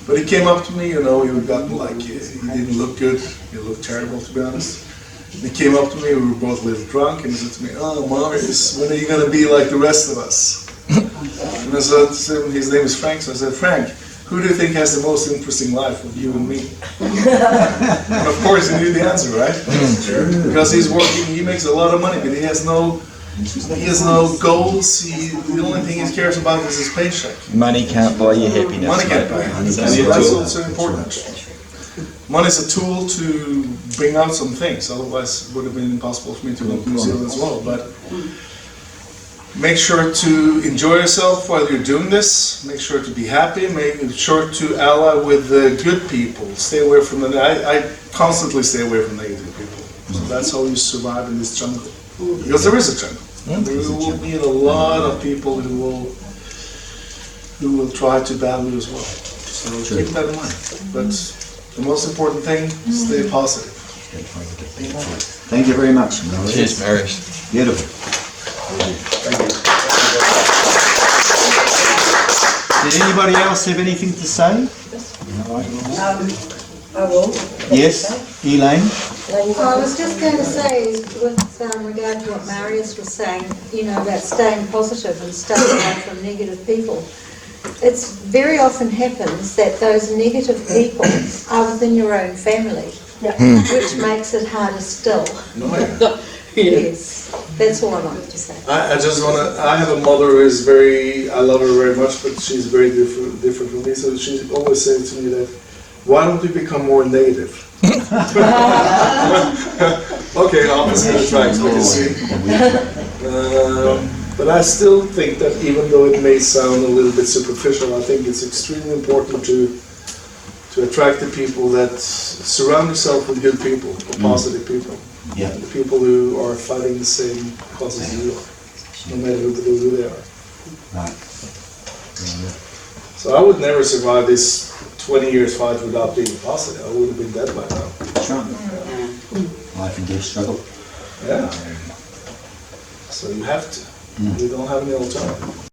But he came up to me, you know, he got like, he didn't look good. He looked terrible, to be honest. And he came up to me, we were both a little drunk, and he said to me, "Oh, Marius, when are you going to be like the rest of us?" And I said, his name is Frank, so I said, "Frank, who do you think has the most interesting life of you and me?" And of course he knew the answer, right? Because he's working, he makes a lot of money, but he has no goals. The only thing he cares about is his paycheck. Money can't buy you happiness. Money can't buy happiness. That's also important. Money is a tool to bring out some things, otherwise it would have been impossible for me to go to New Zealand as well. But make sure to enjoy yourself while you're doing this. Make sure to be happy. Make sure to ally with the good people. Stay away from I constantly stay away from negative people. So that's how you survive in this jungle. Because there is a jungle. There will be a lot of people who will try to battle you as well. So keep that in mind. But the most important thing, stay positive. Thank you very much. Cheers, Marius. Beautiful. Thank you. Did anybody else have anything to say? I will. Yes, Elaine? I was just going to say, with regard to what Marius was saying, you know, about staying positive and staying away from negative people. It's very often happens that those negative people are within your own family, which makes it harder still. Yes, that's all I wanted to say. I just want to, I have a mother who is I love her very much, but she's very different from me, so she always says to me that, "Why don't you become more negative?" Okay, opposite attracts, obviously. But I still think that even though it may sound a little bit superficial, I think it's extremely important to attract the people that surround yourself with good people, positive people. Yeah. The people who are fighting the same cause as you are, no matter who they are. Right. So I would never survive this 20 years fight without being positive. I would have been dead by now. Sure. Life and death struggle. Yeah. So you have to. You don't have any alternative.